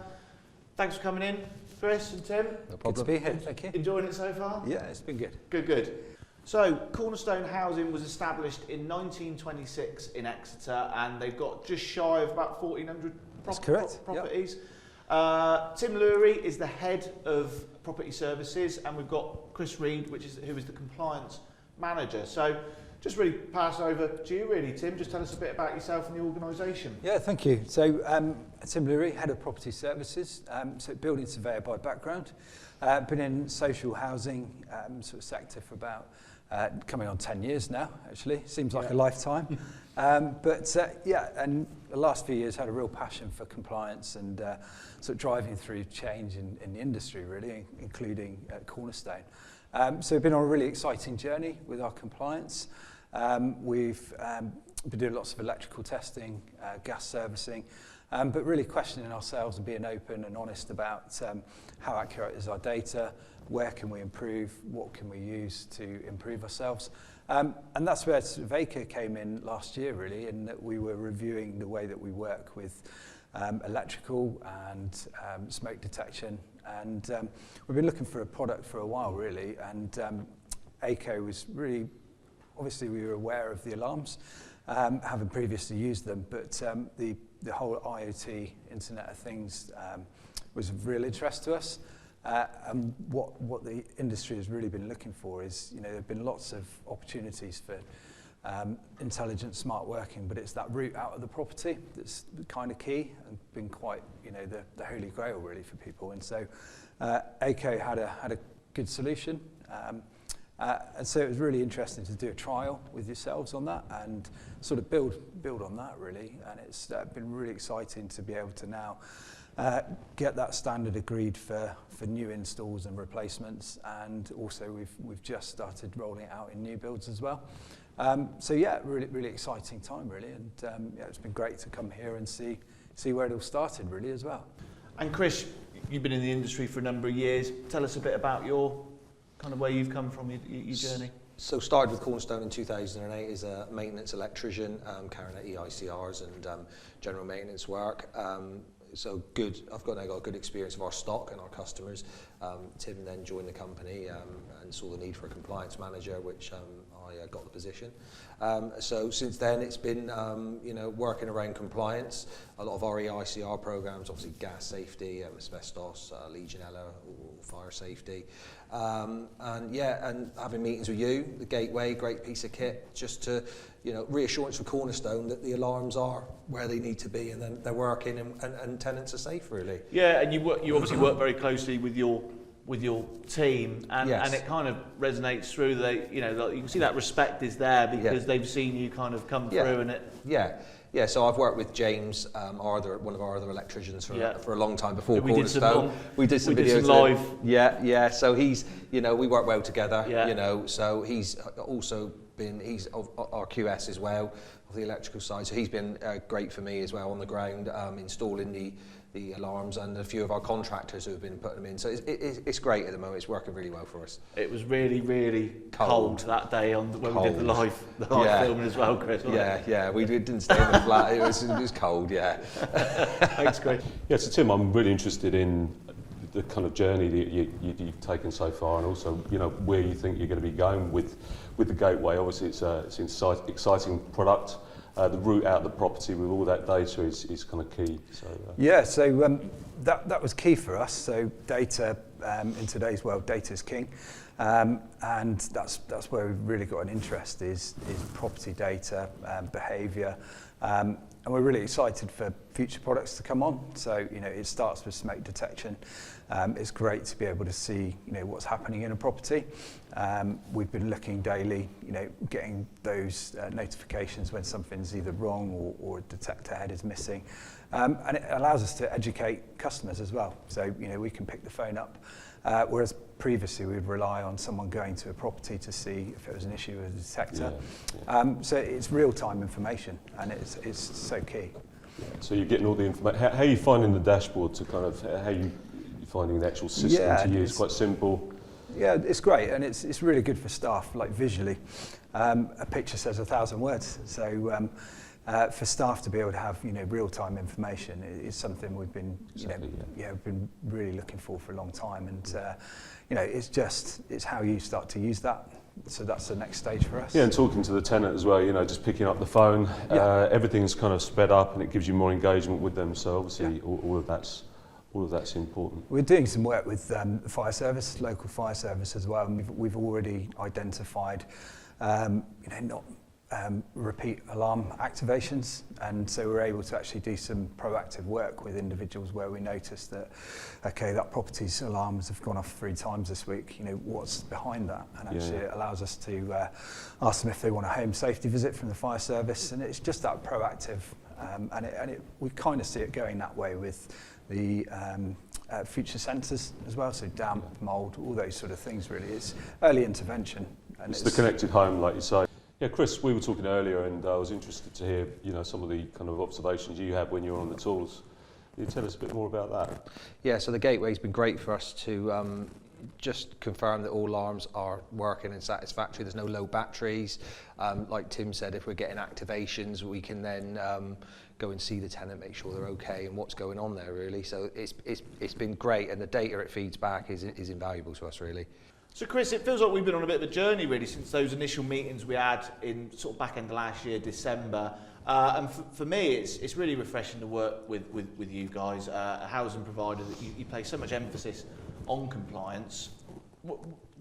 Thanks for coming in, Chris and Tim. No problem. Good to be here, thank you. Enjoying it so far? Yeah, it's been good. Good. So, Cornerstone Housing was established in 1926 in Exeter, and they've got just shy of about 1,400 properties. Yep. Tim Lewry is the head of property services, and we've got Chris Reed, who is the compliance manager. So just really pass over to you really, Tim. Just tell us a bit about yourself and the organisation. Yeah, thank you. So Tim Lewry, head of property services, so building surveyor by background. Been in social housing sort of sector for about coming on 10 years now, actually. Seems like a lifetime. Yeah, and the last few years had a real passion for compliance and sort of driving through change in the industry, really, including Cornerstone. So we've been on a really exciting journey with our compliance. We've been doing lots of electrical testing, gas servicing, but really questioning ourselves and being open and honest about how accurate is our data, where can we improve, what can we use to improve ourselves. And that's where Aico came in last year, really, in that we were reviewing the way that we work with electrical and smoke detection. And we've been looking for a product for a while, really, and Aico was really, obviously we were aware of the alarms, having previously used them, but the whole IoT, Internet of Things, was of real interest to us. And what the industry has really been looking for is, there have been lots of opportunities for intelligent smart working, but it's that route out of the property that's kind of key and been quite, the holy grail really for people. And so Aico had a good solution. And so it was really interesting to do a trial with yourselves on that and sort of build on that, really. And it's been really exciting to be able to now get that standard agreed for new installs and replacements, and also we've just started rolling it out in new builds as well. So yeah, really exciting time, really, and yeah, it's been great to come here and see where it all started, really, as well. And Chris, you've been in the industry for a number of years. Tell us a bit about your kind of where you've come from, your journey. So started with Cornerstone in 2008 as a maintenance electrician, carrying out EICRs and general maintenance work. So good. I've got a good experience of our stock and our customers. Tim then joined the company and saw the need for a compliance manager, which I got the position. So since then, it's been working around compliance. A lot of our EICR programs, obviously gas safety, asbestos, Legionella, fire safety, and having meetings with you, the Gateway, great piece of kit, just to reassurance for Cornerstone that the alarms are where they need to be and then they're working and tenants are safe, really. Yeah, and you obviously work very closely with your team, and Yes. and it kind of resonates through you can see that respect is there because they've seen you kind of come through, and it. Yeah, so I've worked with James, one of our other electricians for a long time before Cornerstone. We did some videos live. Yeah. So he's, we work well together. Yeah. So he's also been, he's our QS as well of the electrical side. So he's been great for me as well on the ground, installing the alarms, and a few of our contractors who have been putting them in. So it's great at the moment. It's working really well for us. It was really, really cold that day when we did the live filming as well, Chris. Yeah. We didn't stay in the flat. It was cold. Yeah. Thanks, Chris. Yeah, so Tim, I'm really interested in the kind of journey that you've taken so far, and also where you think you're going to be going with the Gateway. Obviously, it's an exciting product. The route out of the property with all that data is kind of key. So That was key for us. So data, in today's world, data is king, and that's where we've really got an interest is property data, behaviour, and we're really excited for future products to come on. So it starts with smoke detection. It's great to be able to see what's happening in a property. We've been looking daily, getting those notifications when something's either wrong or a detector head is missing, and it allows us to educate customers as well. So we can pick the phone up, whereas previously we'd rely on someone going to a property to see if it was an issue with the detector. So it's real-time information, and it's so key. So you're getting all the information. How are you finding the dashboard to kind of, how are you finding the actual system to use? Quite simple? Yeah, it's great, and it's really good for staff, like visually. A picture says 1,000 words, so for staff to be able to have real-time information is something we've been been really looking for a long time, and it's how you start to use that. So that's the next stage for us. Yeah, and talking to the tenant as well, just picking up the phone, everything's kind of sped up and it gives you more engagement with them. So obviously all of that's important. We're doing some work with the fire service, local fire service as well, and we've already identified, not repeat alarm activations, and so we're able to actually do some proactive work with individuals where we notice that, okay, that property's alarms have gone off 3 times this week, you know, what's behind that? And actually it allows us to ask them if they want a home safety visit from the fire service, and it's just that proactive, we kind of see it going that way with the future sensors as well, so damp, mould, all those sort of things really. It's early intervention. And it's the connected home, like you say. Yeah, Chris, we were talking earlier, and I was interested to hear, you know, some of the kind of observations you had when you were on the tools. Can you tell us a bit more about that? Yeah, so the gateway's been great for us to just confirm that all alarms are working and satisfactory. There's no low batteries. Like Tim said, if we're getting activations, we can then go and see the tenant, make sure they're okay and what's going on there, really. So it's been great, and the data it feeds back is invaluable to us, really. So Chris, it feels like we've been on a bit of a journey really since those initial meetings we had in sort of back end of last year, December. And for me, it's really refreshing to work with you guys, a housing provider that you place so much emphasis on compliance.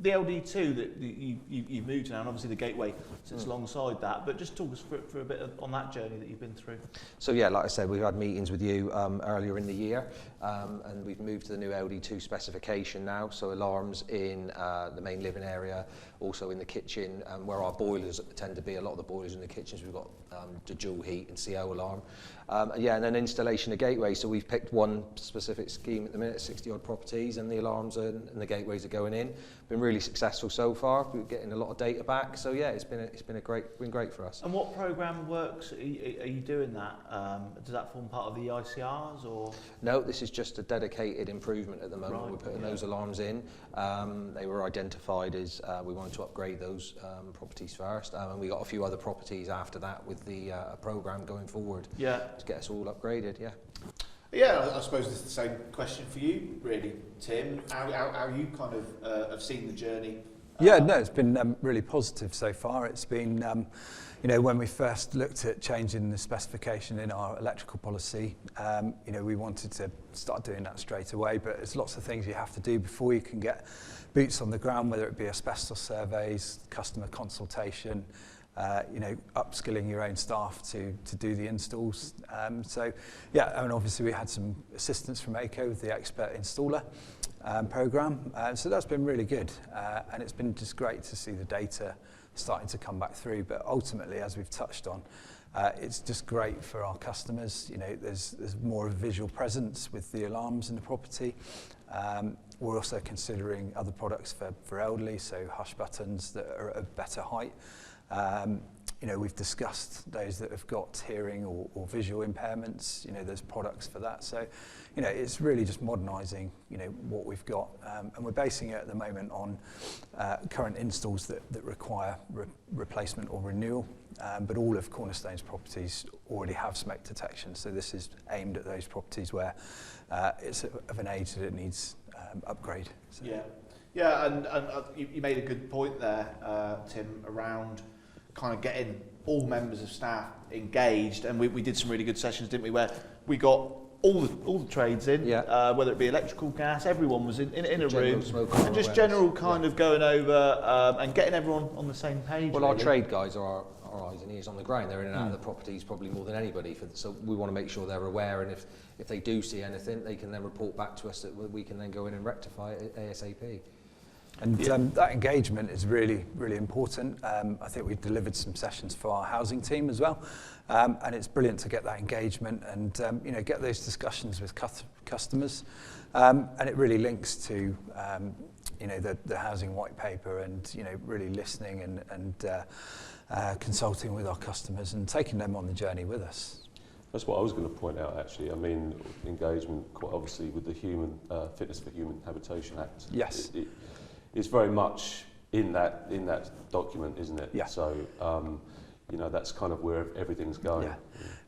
The LD2 that you moved to now, and obviously the gateway sits alongside that, but just talk us for a bit on that journey that you've been through. So yeah, like I said, we've had meetings with you earlier in the year, and we've moved to the new LD2 specification now, so alarms in the main living area, also in the kitchen, where our boilers tend to be. A lot of the boilers in the kitchens, we've got the dual heat and CO alarm. And then installation of gateway, so we've picked one specific scheme at the minute, 60 odd properties, and the alarms and the gateways are going in. Been really successful so far. We're getting a lot of data back, so yeah, it's been great for us. And what program works are you doing that? Does that form part of the ICRs or? No, this is just a dedicated improvement at the moment. Right, we're putting those alarms in. They were identified as we wanted to upgrade those properties first, and we got a few other properties after that with the program going forward. Yeah. To get us all upgraded, yeah. Yeah, I suppose it's the same question for you, really, Tim. How you kind of have seen the journey? Yeah, no, it's been really positive so far. It's been, you know, when we first looked at changing the specification in our electrical policy, you know, we wanted to start doing that straight away, but there's lots of things you have to do before you can get boots on the ground, whether it be asbestos surveys, customer consultation, you know, upskilling your own staff to do the installs. So, yeah, and obviously we had some assistance from Aico with the expert installer program. So that's been really good. And it's been just great to see the data starting to come back through. But ultimately, as we've touched on, it's just great for our customers. You know, there's more of a visual presence with the alarms in the property. We're also considering other products for elderly, so hush buttons that are at a better height. You know, we've discussed those that have got hearing or visual impairments. You know, there's products for that. So, you know, it's really just modernising, you know, what we've got. And we're basing it at the moment on current installs that require replacement or renewal. But all of Cornerstone's properties already have smoke detection. So this is aimed at those properties where it's of an age that it needs upgrade. So. Yeah. Yeah, and you made a good point there, Tim, around kind of getting all members of staff engaged, and we did some really good sessions, didn't we, where we got all the trades in, whether it be electrical, gas, everyone was in a room, and just general kind of going over and getting everyone on the same page. Well, really. Our trade guys are our eyes and ears on the ground. They're in and out of the properties probably more than anybody, so we want to make sure they're aware, and if they do see anything, they can then report back to us that we can then go in and rectify it ASAP. And that engagement is really, really important. I think we've delivered some sessions for our housing team as well. And it's brilliant to get that engagement and, you know, get those discussions with customers. And it really links to, you know, the housing white paper and, you know, really listening and consulting with our customers and taking them on the journey with us. That's what I was going to point out, actually. I mean, engagement, quite obviously, with the Human Fitness for Human Habitation Act. Yes. It's very much in that document, isn't it? Yeah. So, you know, that's kind of where everything's going. Yeah.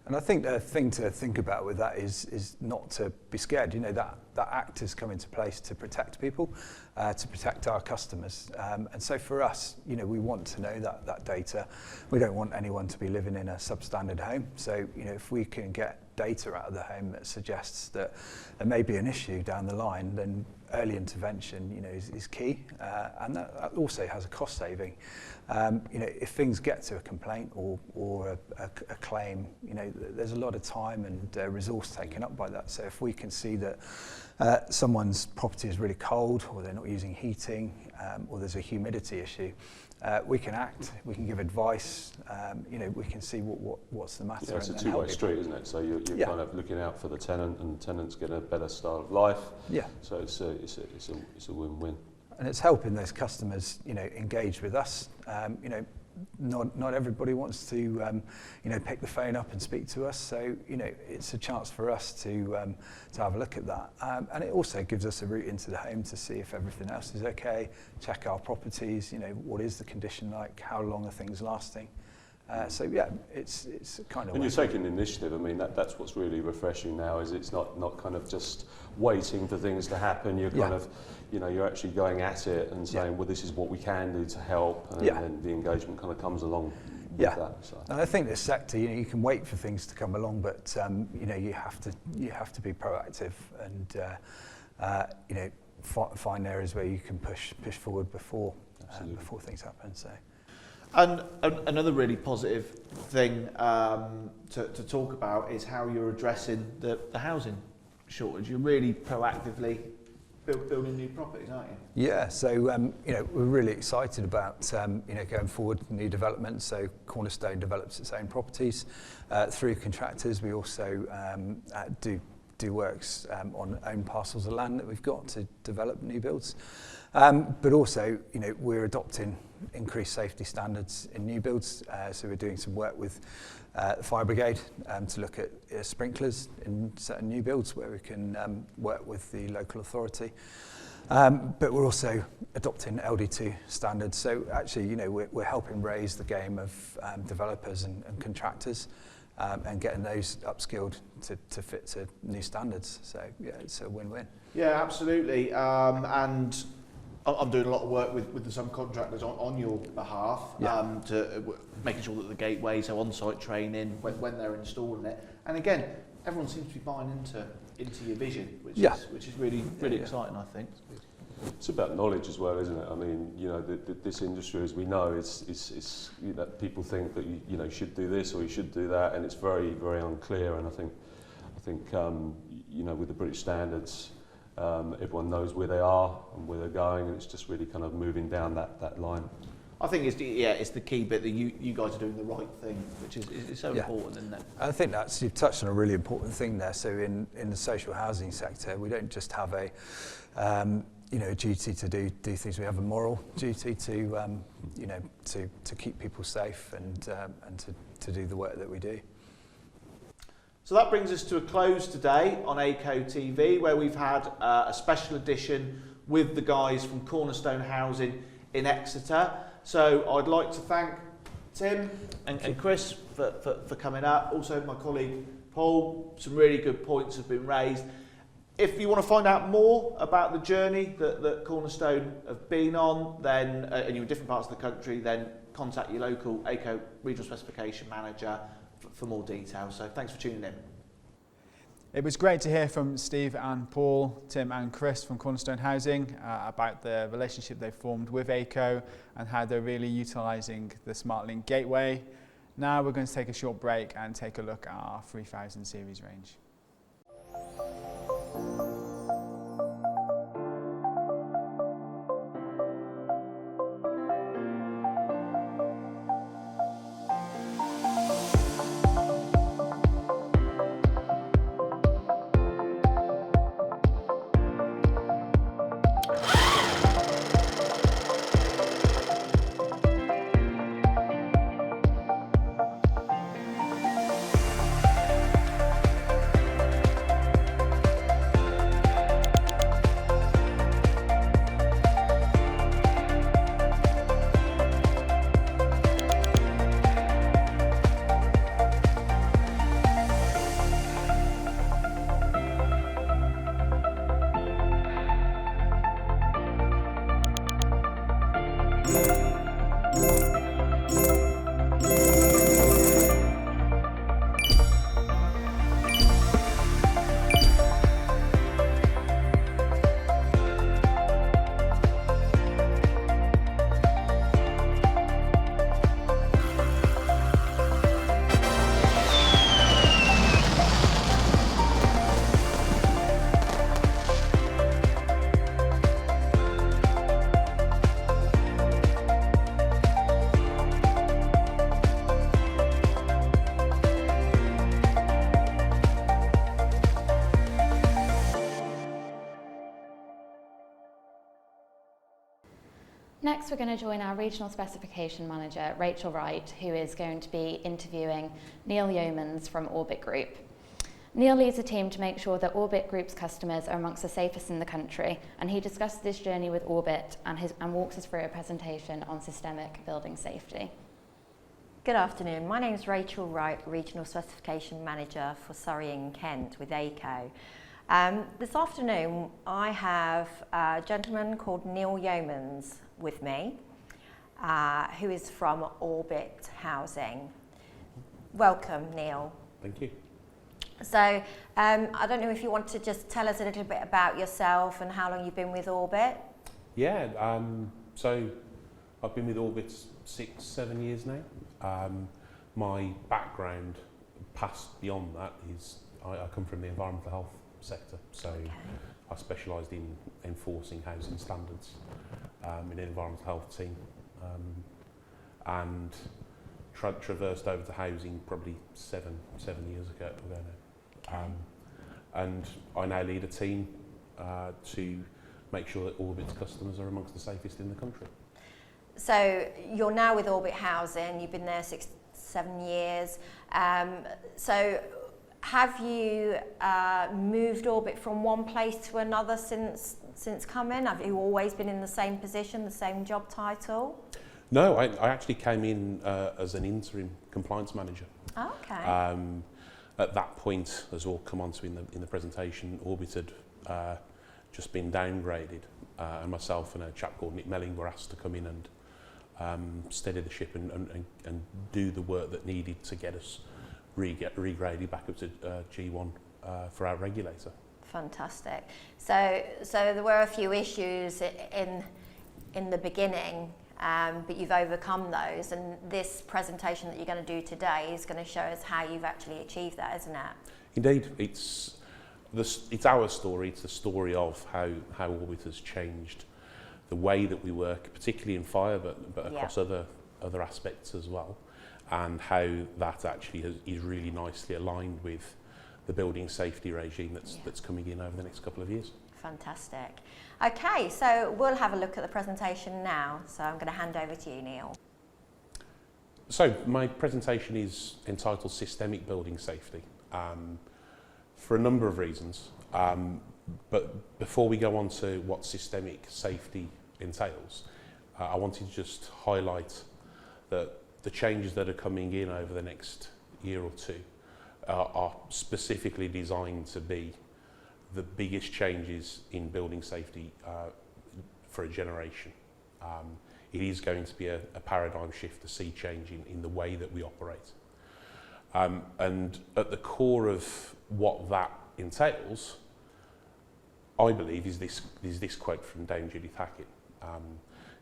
And I think the thing to think about with that is not to be scared. You know, that act has come into place to protect people, to protect our customers. And so for us, you know, we want to know that data. We don't want anyone to be living in a substandard home. So, you know, if we can get data out of the home that suggests that there may be an issue down the line, then early intervention, you know, is key, and that also has a cost saving. You know, if things get to a complaint or a claim, you know, there's a lot of time and resource taken up by that. So if we can see that someone's property is really cold, or they're not using heating, or there's a humidity issue, we can act, we can give advice, you know, we can see what's the matter. Yeah, it's a and two-way help street, isn't it? So you're kind of looking out for the tenant, and the tenant's getting a better style of life. Yeah. So it's a win-win. And it's helping those customers, you know, engage with us. You know, not everybody wants to, you know, pick the phone up and speak to us. So, you know, it's a chance for us to have a look at that. And it also gives us a route into the home to see if everything else is okay, check our properties, you know, what is the condition like, how long are things lasting. So yeah, it's kind of. And you're taking the initiative. I mean, that's what's really refreshing now. Is it's not kind of just waiting for things to happen. You're kind of, you know, you're actually going at it and saying, well, this is what we can do to help, and the engagement kind of comes along with that. So. And I think this sector, you know, you can wait for things to come along, but you know, you have to be proactive and you know, find areas where you can push forward before things happen. So. And another really positive thing to talk about is how you're addressing the housing shortage. You're really proactively building new properties, aren't you? Yeah, so you know, we're really excited about you know, going forward new developments. So Cornerstone develops its own properties through contractors. We also do works on own parcels of land that we've got to develop new builds. But also, you know, we're adopting increased safety standards in new builds. So we're doing some work with the fire brigade to look at sprinklers in certain new builds where we can work with the local authority. But we're also adopting LD2 standards. So actually, you know, we're helping raise the game of developers and contractors and getting those upskilled to fit to new standards. So yeah, it's a win-win. Yeah, absolutely. And I'm doing a lot of work with the subcontractors on your behalf to making sure that the gateways have on-site training when they're installing it. And again, everyone seems to be buying into your vision, which is really exciting, I think. It's about knowledge as well, isn't it? I mean, you know, this industry, as we know, it's you know, people think that you know, you should do this or you should do that, and it's very, very unclear. And I think you know, with the British standards, everyone knows where they are and where they're going, and it's just really kind of moving down that line. I think it's the key bit that you guys are doing the right thing, which is so important, isn't it? I think you've touched on a really important thing there. So in the social housing sector, we don't just have a you know, a duty to do things. We have a moral duty to you know, to keep people safe and to do the work that we do. So that brings us to a close today on Aico TV, where we've had a special edition with the guys from Cornerstone Housing in Exeter. So I'd like to thank Tim and Chris for coming up. Also my colleague Paul. Some really good points have been raised. If you want to find out more about the journey that Cornerstone have been on, then and you're in different parts of the country, then contact your local Aico Regional Specification Manager for more details. So thanks for tuning in. It was great to hear from Steve and Paul, Tim and Chris from Cornerstone Housing about the relationship they've formed with Aico and how they're really utilising the SmartLINK Gateway. Now we're going to take a short break and take a look at our 3000 series range. Next, we're going to join our Regional Specification Manager, Rachel Wright, who is going to be interviewing Neil Yeomans from Orbit Group. Neil leads a team to make sure that Orbit Group's customers are amongst the safest in the country, and he discusses this journey with Orbit and walks us through a presentation on systemic building safety. Good afternoon, my name is Rachel Wright, Regional Specification Manager for Surrey and Kent with Aico. This afternoon I have a gentleman called Neil Yeomans with me, who is from Orbit Housing. Welcome, Neil. Thank you. So I don't know if you want to just tell us a little bit about yourself and how long you've been with Orbit. Yeah, so I've been with Orbit 6-7 years now. My background past beyond that is I come from the environmental health sector, so okay. I specialised in enforcing housing standards in an environmental health team, and traversed over to housing probably seven years ago now. Okay. And I now lead a team to make sure that Orbit's customers are amongst the safest in the country. So you're now with Orbit Housing, you've been there 6-7 years. So have you moved Orbit from one place to another since coming? Have you always been in the same position, the same job title? No, I actually came in as an interim compliance manager. Oh, okay. At that point, as we'll come on to in the presentation, Orbit had just been downgraded, and myself and a chap called Nick Melling were asked to come in and steady the ship and do the work that needed to get us regraded back up to G1 for our regulator. Fantastic. So there were a few issues in the beginning, but you've overcome those, and this presentation that you're going to do today is going to show us how you've actually achieved that, isn't it? Indeed, it's our story. It's the story of how Orbit has changed the way that we work, particularly in fire, but across other aspects as well, and how that actually is really nicely aligned with the building safety regime that's coming in over the next couple of years. Fantastic. Okay, so we'll have a look at the presentation now. So I'm going to hand over to you, Neil. So my presentation is entitled Systemic Building Safety, for a number of reasons. But before we go on to what systemic safety entails, I wanted to just highlight that the changes that are coming in over the next year or two are specifically designed to be the biggest changes in building safety for a generation. It is going to be a paradigm shift, a sea change in the way that we operate. And at the core of what that entails, I believe, is this quote from Dame Judith Hackett.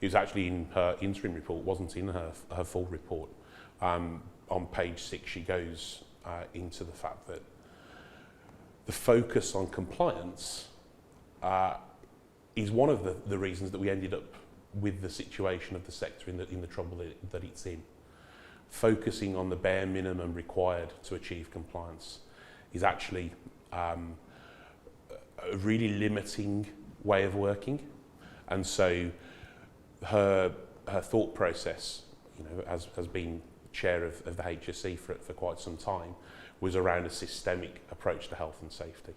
It was actually in her interim report, wasn't in her full report. On page 6, she goes into the fact that the focus on compliance is one of the reasons that we ended up with the situation of the sector in the trouble that it's in. Focusing on the bare minimum required to achieve compliance is actually a really limiting way of working, and so her thought process, has been chair of the HSE for quite some time, was around a systemic approach to health and safety,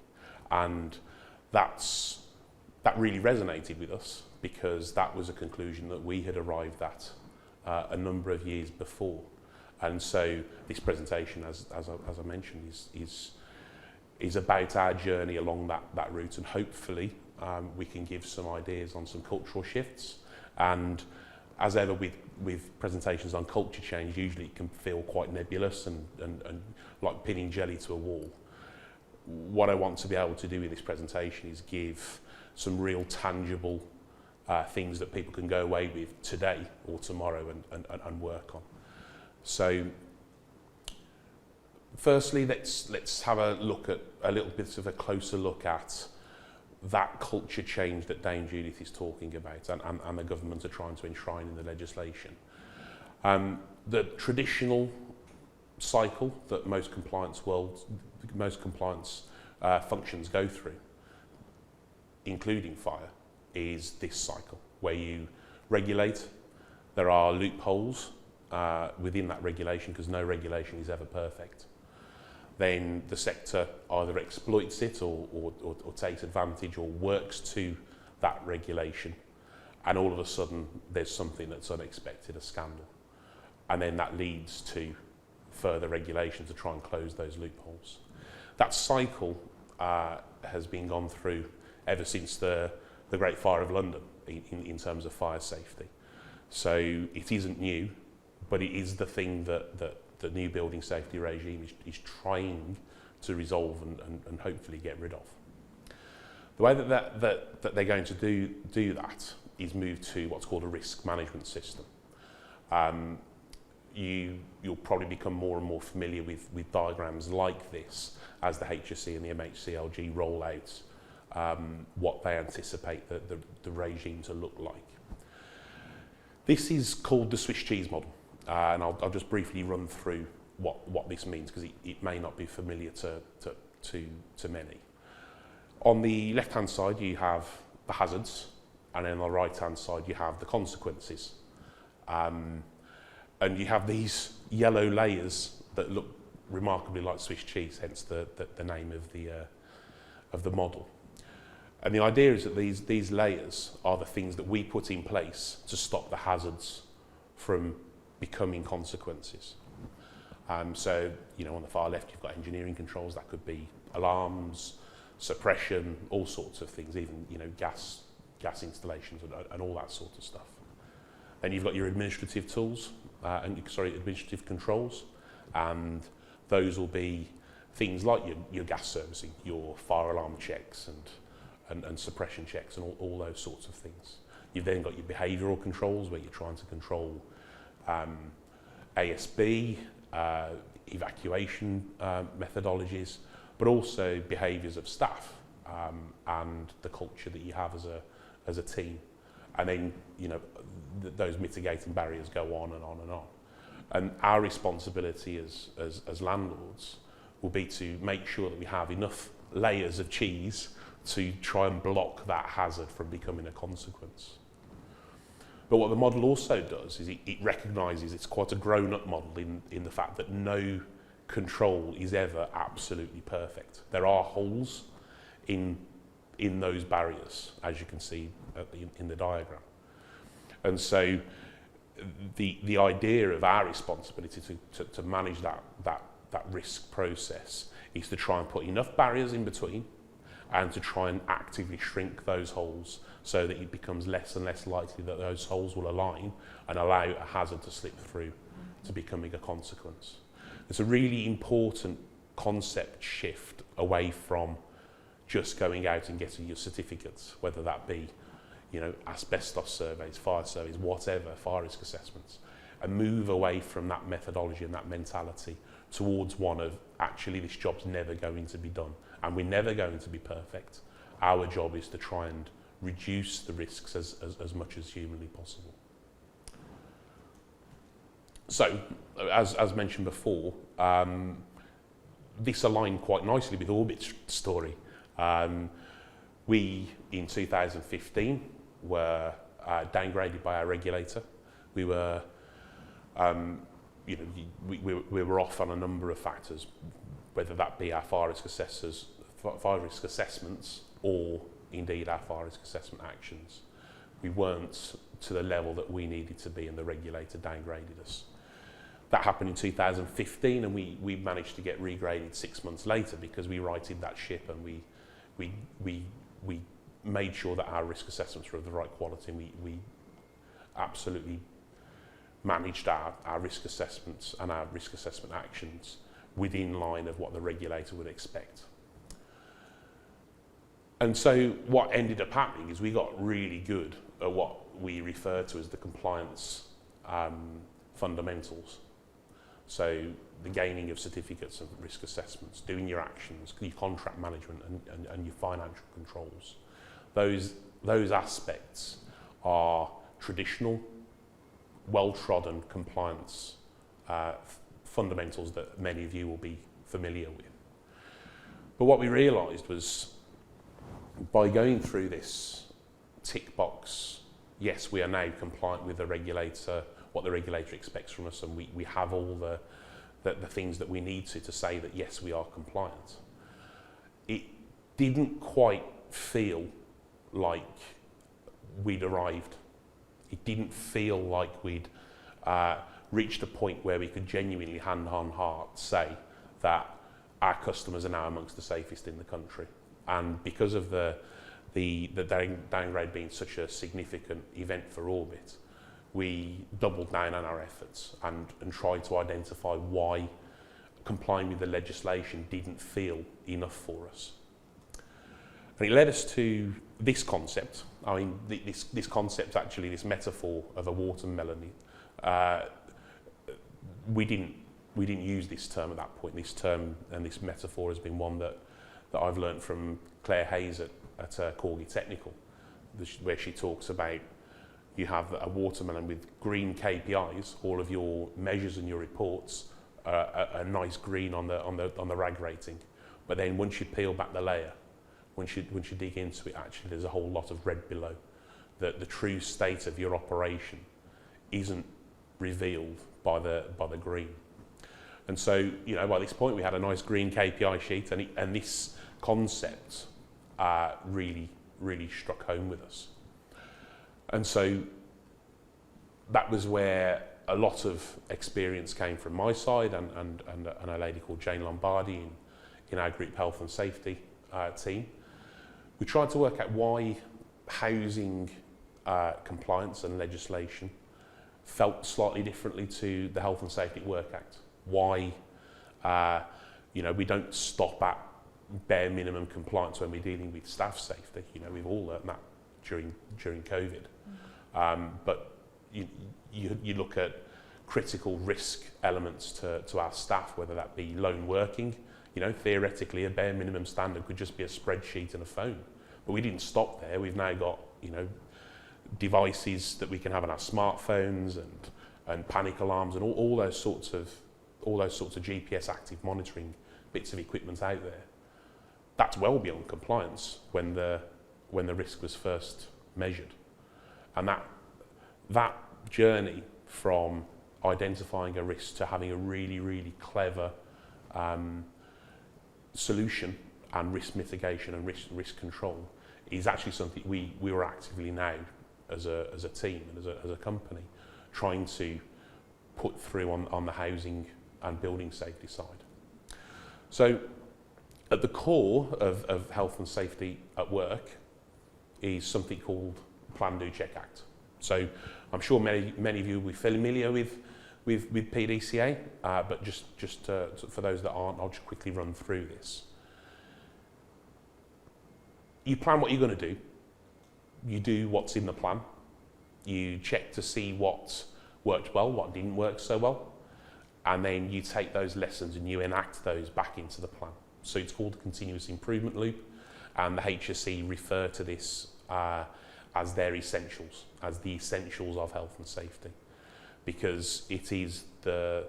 and that really resonated with us because that was a conclusion that we had arrived at a number of years before. And so this presentation, as I mentioned, is about our journey along that route, and hopefully we can give some ideas on some cultural shifts. And as ever with presentations on culture change, usually it can feel quite nebulous and like pinning jelly to a wall. What I want to be able to do with this presentation is give some real tangible things that people can go away with today or tomorrow and work on. So firstly, let's have a look at a little bit of a closer look at that culture change that Dame Judith is talking about and the government are trying to enshrine in the legislation. The traditional cycle that most compliance functions go through, including fire, is this cycle where you regulate. There are loopholes within that regulation, because no regulation is ever perfect. Then the sector either exploits it or takes advantage or works to that regulation, and all of a sudden there's something that's unexpected, a scandal. And then that leads to further regulation to try and close those loopholes. That cycle has been gone through ever since the Great Fire of London in terms of fire safety. So it isn't new, but it is the thing that the new building safety regime is trying to resolve and hopefully get rid of. The way that they're going to do that is move to what's called a risk management system. You'll probably become more and more familiar with diagrams like this as the HSE and the MHCLG roll out what they anticipate the regime to look like. This is called the Swiss cheese model, and I'll just briefly run through what this means, because it may not be familiar to many. On the left-hand side, you have the hazards, and then on the right-hand side, you have the consequences. And you have these yellow layers that look remarkably like Swiss cheese, hence the name of the model. And the idea is that these layers are the things that we put in place to stop the hazards from becoming consequences. So, on the far left, you've got engineering controls. That could be alarms, suppression, all sorts of things, even, gas installations and all that sort of stuff. Then you've got your administrative tools, administrative controls, and those will be things like your gas servicing, your fire alarm checks and suppression checks and all those sorts of things. You've then got your behavioural controls, where you're trying to control ASB, evacuation methodologies, but also behaviours of staff and the culture that you have as a team. And then, those mitigating barriers go on and on and on. And our responsibility as landlords will be to make sure that we have enough layers of cheese to try and block that hazard from becoming a consequence. But what the model also does is it recognises it's quite a grown-up model in the fact that no control is ever absolutely perfect. There are holes in those barriers, as you can see in the diagram. And so the idea of our responsibility to manage that risk process is to try and put enough barriers in between and to try and actively shrink those holes so that it becomes less and less likely that those holes will align and allow a hazard to slip through to becoming a consequence. It's a really important concept shift away from just going out and getting your certificates, whether that be asbestos surveys, fire surveys, whatever, fire risk assessments, and move away from that methodology and that mentality towards one of, actually, this job's never going to be done and we're never going to be perfect. Our job is to try and reduce the risks as much as humanly possible. So, as mentioned before, this aligned quite nicely with Orbit's story. We, in 2015, were downgraded by our regulator. We were, we were off on a number of factors, whether that be our fire risk assessments, or indeed our fire risk assessment actions. We weren't to the level that we needed to be, and the regulator downgraded us. That happened in 2015, and we managed to get regraded 6 months later because we righted that ship, and we made sure that our risk assessments were of the right quality, and we absolutely managed our risk assessments and our risk assessment actions within line of what the regulator would expect. And so what ended up happening is we got really good at what we refer to as the compliance fundamentals. So the gaining of certificates of risk assessments, doing your actions, your contract management and your financial controls. Those aspects are traditional, well-trodden compliance fundamentals that many of you will be familiar with. But what we realised was, by going through this tick box yes, we are now compliant with the regulator, what the regulator expects from us, and we have all the things that we need to say that yes, we are compliant. It didn't quite feel like we'd arrived. It didn't feel like we'd reached a point where we could genuinely, hand on heart, say that our customers are now amongst the safest in the country. And because of the downgrade being such a significant event for Orbit, we doubled down on our efforts and tried to identify why complying with the legislation didn't feel enough for us. And it led us to this concept. I mean, this concept, actually, this metaphor of a watermelon, we didn't use this term at that point. This term and this metaphor has been one that I've learned from Claire Hayes at Corgi Technical, where she talks about you have a watermelon with green KPIs, all of your measures and your reports are nice green on the RAG rating. But then once you peel back the layer, once you dig into it, actually there's a whole lot of red below. The true state of your operation isn't revealed by the green. And so, you know, by this point we had a nice green KPI sheet, and this concept really struck home with us. And so that was where a lot of experience came from my side and a lady called Jane Lombardi in our group health and safety team. We tried to work out why housing compliance and legislation felt slightly differently to the Health and Safety at Work Act. Why you know, we don't stop at bare minimum compliance when we're dealing with staff safety. You know, we've all learned that during COVID. But you look at critical risk elements to our staff, whether that be lone working. You know, theoretically, a bare minimum standard could just be a spreadsheet and a phone. But we didn't stop there. We've now got, you know, devices that we can have on our smartphones and panic alarms and all those sorts of GPS active monitoring bits of equipment out there. That's well beyond compliance when the risk was first measured. And that journey from identifying a risk to having a really clever solution and risk mitigation and risk control is actually something we were actively now as a team and as a company trying to put through on the housing and building safety side. So at the core of health and safety at work is something called Plan, Do, Check, Act. So I'm sure many of you will be familiar with PDCA, but just for those that aren't, I'll just quickly run through this. You plan what you're going to do. You do what's in the plan. You check to see what worked well, what didn't work so well, and then you take those lessons and you enact those back into the plan. So it's called the continuous improvement loop, and the HSE refer to this as their essentials, as the essentials of health and safety, because it is the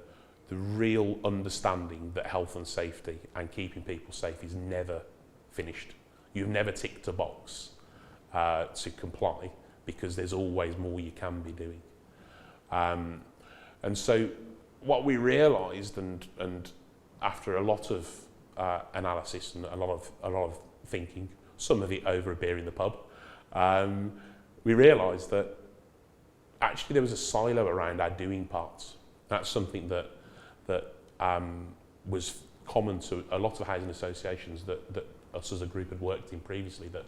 real understanding that health and safety and keeping people safe is never finished. You've never ticked a box to comply, because there's always more you can be doing. And so what we realised, and after a lot of analysis and a lot of thinking, some of it over a beer in the pub, we realised that actually there was a silo around our doing parts. That's something that was common to a lot of housing associations that us as a group had worked in previously, that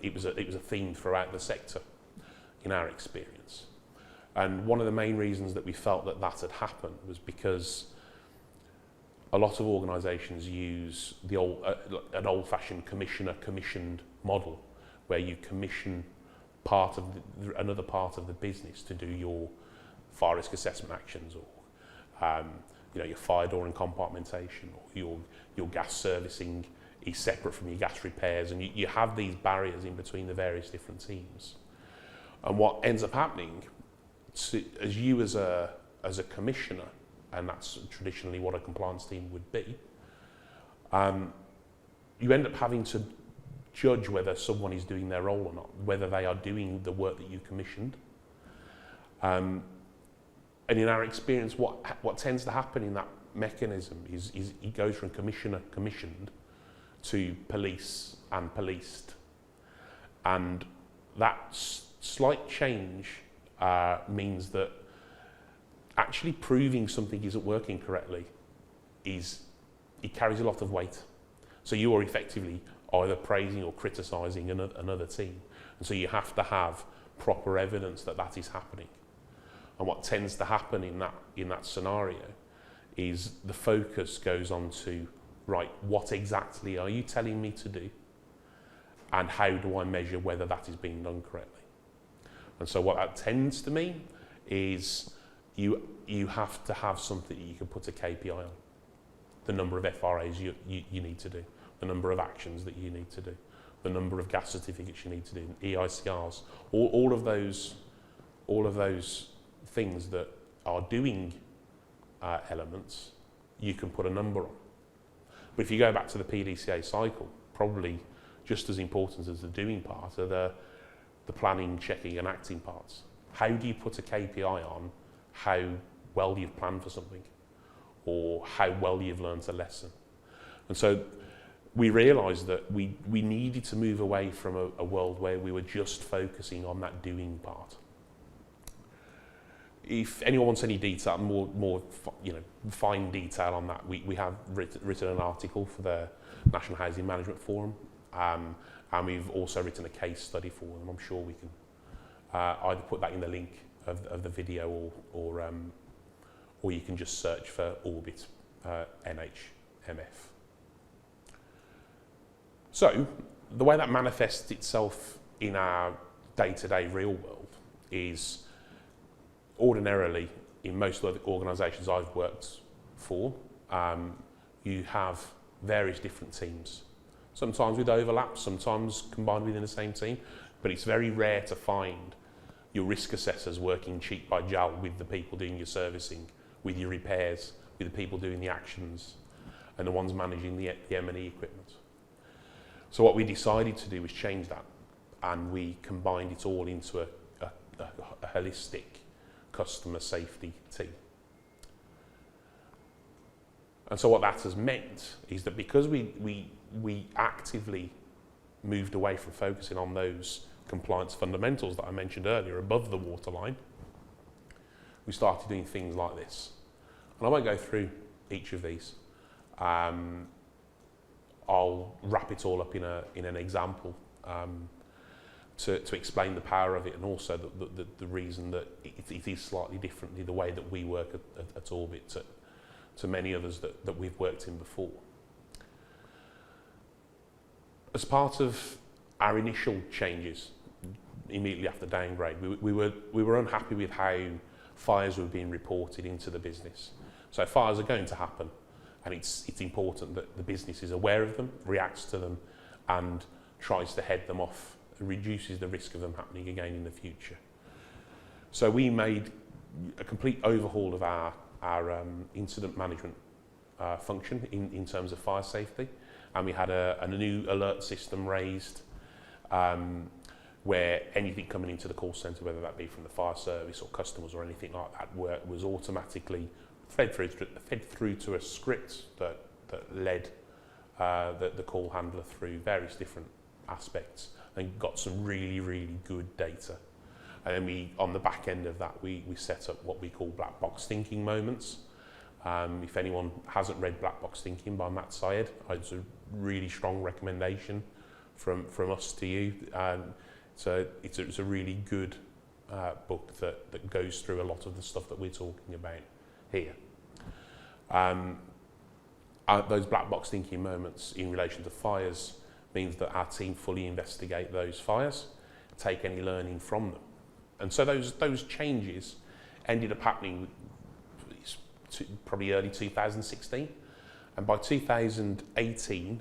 it was a theme throughout the sector in our experience. And one of the main reasons that we felt that had happened was because a lot of organisations use an old-fashioned commissioned model, where you commission another part of the business to do your fire risk assessment actions, or your fire door and compartmentation, or your gas servicing is separate from your gas repairs, and you have these barriers in between the various different teams. And what ends up happening, as you as a commissioner, and that's traditionally what a compliance team would be, you end up having to judge whether someone is doing their role or not, whether they are doing the work that you commissioned. And in our experience, what tends to happen in that mechanism is it goes from commissioner commissioned to police and policed. And that slight change means that actually proving something isn't working correctly it carries a lot of weight. So you are effectively either praising or criticising another team. And so you have to have proper evidence that is happening. And what tends to happen in that scenario is the focus goes on to, right, what exactly are you telling me to do? And how do I measure whether that is being done correctly? And so what that tends to mean is you have to have something that you can put a KPI on. The number of FRAs you need to do, the number of actions that you need to do, the number of gas certificates you need to do, EICRs, all of those things that are doing elements, you can put a number on. But if you go back to the PDCA cycle, probably just as important as the doing part are the planning, checking and acting parts. How do you put a KPI on how well you've planned for something or how well you've learned a lesson? And so we realised that we needed to move away from a world where we were just focusing on that doing part. If anyone wants any detail, more fine detail on that, we have written an article for the National Housing Management Forum, and we've also written a case study for them. I'm sure we can either put that in the link of the video or you can just search for Orbit NHMF. So the way that manifests itself in our day-to-day real world is ordinarily in most of the organisations I've worked for, you have various different teams. Sometimes with overlap, sometimes combined within the same team, but it's very rare to find your risk assessors working cheek by jowl with the people doing your servicing, with your repairs, with the people doing the actions, and the ones managing the M&E equipment. So what we decided to do was change that, and we combined it all into a holistic customer safety team. And so what that has meant is that because we actively moved away from focusing on those compliance fundamentals that I mentioned earlier above the waterline, we started doing things like this. And I won't go through each of these. I'll wrap it all up in an example to explain the power of it, and also the reason that it is slightly differently the way that we work at Orbit to many others that we've worked in before. As part of our initial changes, immediately after downgrade, we were unhappy with how fires were being reported into the business. So fires are going to happen, and it's important that the business is aware of them, reacts to them, and tries to head them off, reduces the risk of them happening again in the future. So we made a complete overhaul of our incident management function in terms of fire safety, and we had a new alert system raised where anything coming into the call centre, whether that be from the fire service or customers or anything like that, was automatically fed through to a script that led the call handler through various different aspects and got some really, really good data. And then on the back end of that, we set up what we call black box thinking moments. If anyone hasn't read Black Box Thinking by Matt Syed, it's a really strong recommendation from us to you. So it's a really good book that goes through a lot of the stuff that we're talking about here. Those black box thinking moments in relation to fires means that our team fully investigate those fires, take any learning from them. And so those changes ended up happening probably early 2016. And by 2018,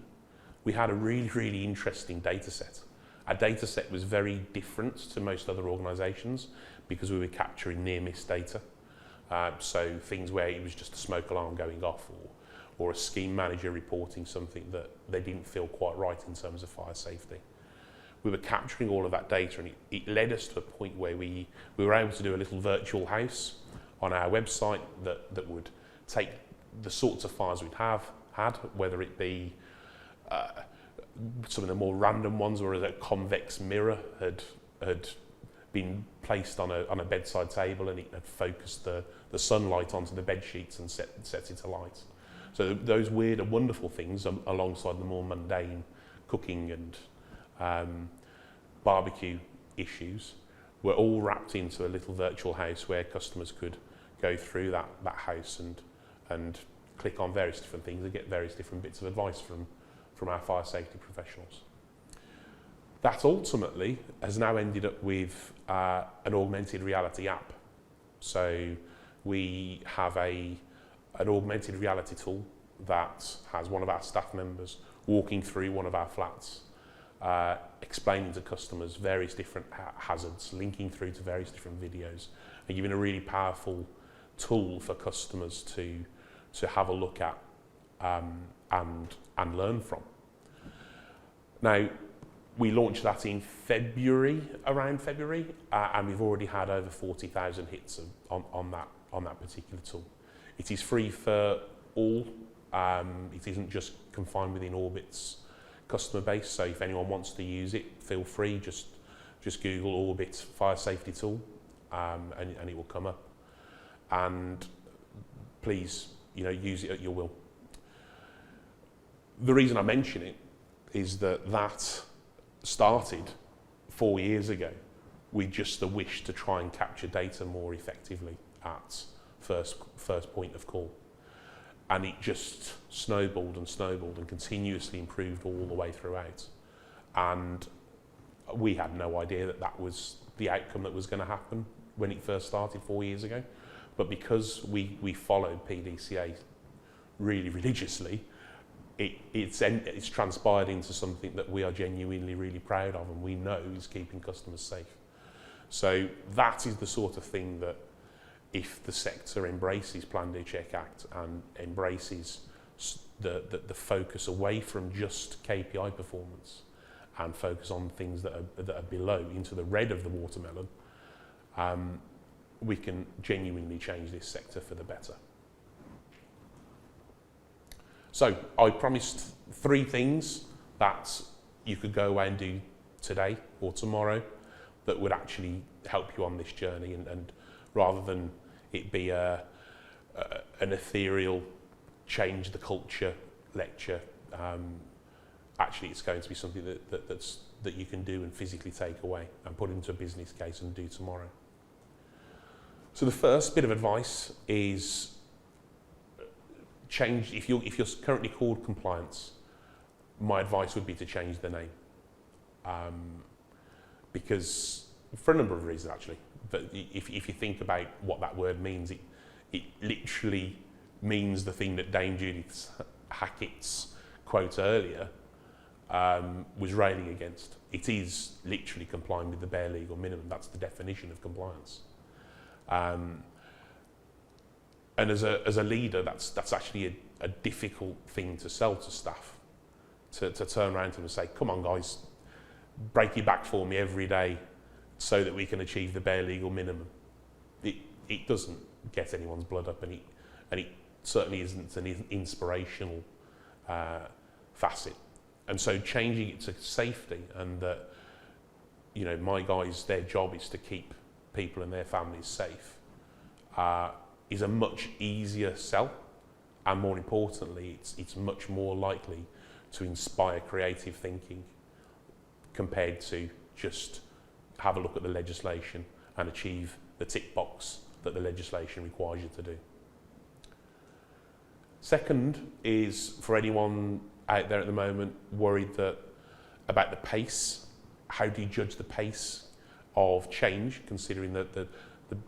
we had a really, really interesting data set. Our data set was very different to most other organisations because we were capturing near-miss data. So things where it was just a smoke alarm going off, or a scheme manager reporting something that they didn't feel quite right in terms of fire safety. we were capturing all of that data, and it led us to a point where we were able to do a little virtual house on our website that would take the sorts of fires we'd had, whether it be some of the more random ones, or a convex mirror had been placed on a bedside table, and it had focused the sunlight onto the bed sheets and set it alight. So those weird and wonderful things, alongside the more mundane cooking and barbecue issues, were all wrapped into a little virtual house where customers could go through that house and click on various different things and get various different bits of advice from our fire safety professionals. That ultimately has now ended up with an augmented reality app. So we have an augmented reality tool that has one of our staff members walking through one of our flats, explaining to customers various different hazards, linking through to various different videos, and giving a really powerful tool for customers to have a look at and learn from. Now, we launched that in around February, and we've already had over 40,000 hits on that particular tool. It is free for all. It isn't just confined within Orbit's customer base, so if anyone wants to use it, feel free. Just Google Orbit Fire Safety Tool, and it will come up. And please, use it at your will. The reason I mention it is that started 4 years ago with just the wish to try and capture data more effectively at first point of call. And it just snowballed and continuously improved all the way throughout. And we had no idea that was the outcome that was going to happen when it first started 4 years ago. But because we followed PDCA really religiously, it's transpired into something that we are genuinely really proud of, and we know is keeping customers safe. So that is the sort of thing that, if the sector embraces Plan Do Check Act and embraces the focus away from just KPI performance and focus on things that are below, into the red of the watermelon, we can genuinely change this sector for the better. So I promised 3 things that you could go away and do today or tomorrow that would actually help you on this journey, and rather than it be an ethereal change the culture lecture, actually it's going to be something that you can do and physically take away and put into a business case and do tomorrow. So the first bit of advice is change. If you're currently called compliance, my advice would be to change the name, because for a number of reasons actually. But if you think about what that word means, it literally means the thing that Dame Judith Hackett's quote earlier was railing against. It is literally complying with the bare legal minimum. That's the definition of compliance. And as a leader, that's actually a difficult thing to sell to staff, to turn around to them and say, come on guys, break your back for me every day so that we can achieve the bare legal minimum. It doesn't get anyone's blood up, and it certainly isn't an inspirational facet. And so changing it to safety, and that my guys, their job is to keep people and their families safe, is a much easier sell, and more importantly, it's much more likely to inspire creative thinking compared to just have a look at the legislation and achieve the tick box that the legislation requires you to do. Second is, for anyone out there at the moment worried about the pace, how do you judge the pace of change, considering that the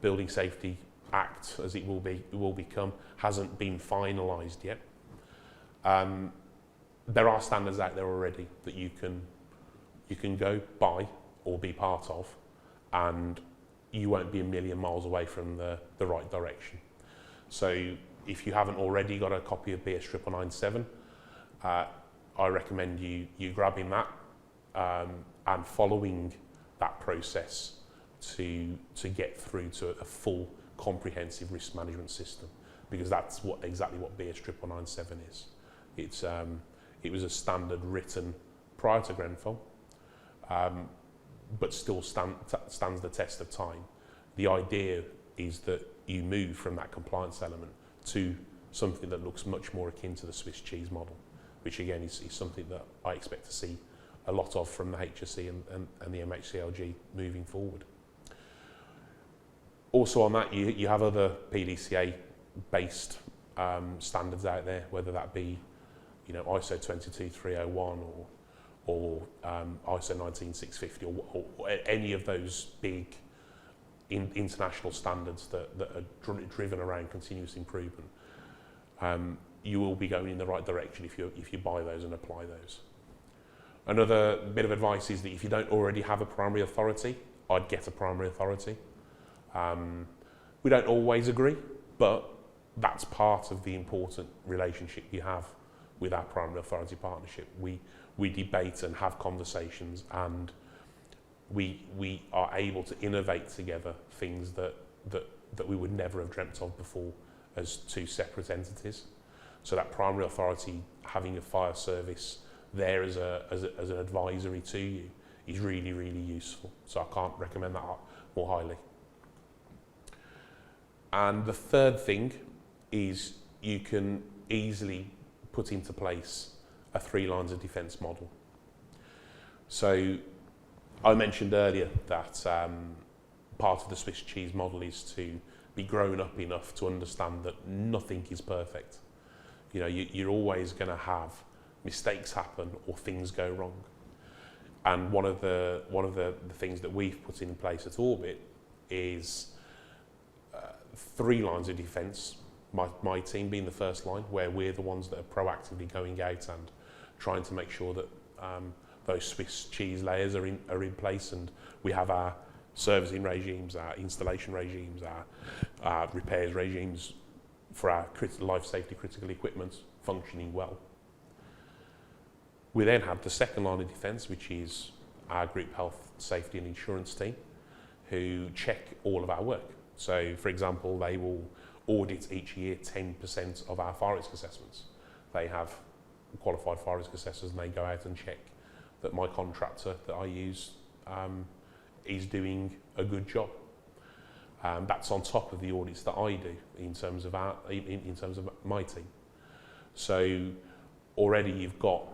Building Safety Act, as it will become, hasn't been finalised yet. There are standards out there already that you can go by or be part of, and you won't be a million miles away from the right direction. So if you haven't already got a copy of BS 9997, I recommend you grabbing that and following that process to get through to a full comprehensive risk management system, because that's exactly what BS 9997 is. It was a standard written prior to Grenfell, but still stands the test of time. The idea is that you move from that compliance element to something that looks much more akin to the Swiss cheese model, which again is something that I expect to see a lot of from the HSE and the MHCLG moving forward. Also on that, you have other PDCA based standards out there, whether that be ISO 22301 or ISO 19650 or any of those big international standards that are driven around continuous improvement. You will be going in the right direction if you buy those and apply those. Another bit of advice is that if you don't already have a primary authority, I'd get a primary authority. We don't always agree, but that's part of the important relationship you have with our primary authority partnership. We debate and have conversations, and we are able to innovate together things that we would never have dreamt of before as two separate entities. So that primary authority having a fire service there as an advisory to you is really, really useful. So I can't recommend that more highly. And the third thing is you can easily put into place a 3 lines of defence model. So I mentioned earlier that part of the Swiss cheese model is to be grown up enough to understand that nothing is perfect. You're always going to have mistakes happen or things go wrong. And one of the things that we've put in place at Orbit is 3 lines of defence. My team being the first line, where we're the ones that are proactively going out and trying to make sure that those Swiss cheese layers are in place, and we have our servicing regimes, our installation regimes, our repairs regimes for our life safety critical equipment functioning well. We then have the second line of defence, which is our group health, safety and insurance team, who check all of our work. So, for example, they will audit each year 10% of our fire risk assessments. They have qualified fire risk assessors, and they go out and check that my contractor that I use is doing a good job. That's on top of the audits that I do in terms of my team. So already you've got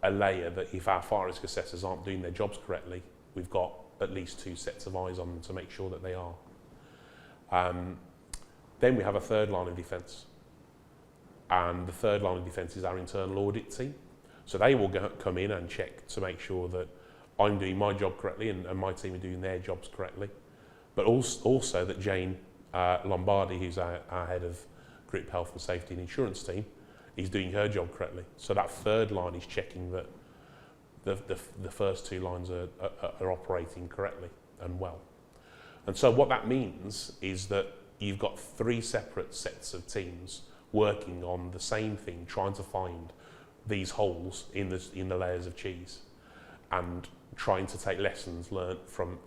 a layer that if our fire risk assessors aren't doing their jobs correctly, we've got at least 2 sets of eyes on them to make sure that they are. Then we have a third line of defence, and the third line of defence is our internal audit team. So they will come in and check to make sure that I'm doing my job correctly and my team are doing their jobs correctly, but also that Jane Lombardi, who's our head of group health and safety and insurance team, is doing her job correctly. So that third line is checking that the first 2 lines are operating correctly and well. And so what that means is that you've got 3 separate sets of teams working on the same thing, trying to find these holes in the layers of cheese, and trying to take lessons learnt from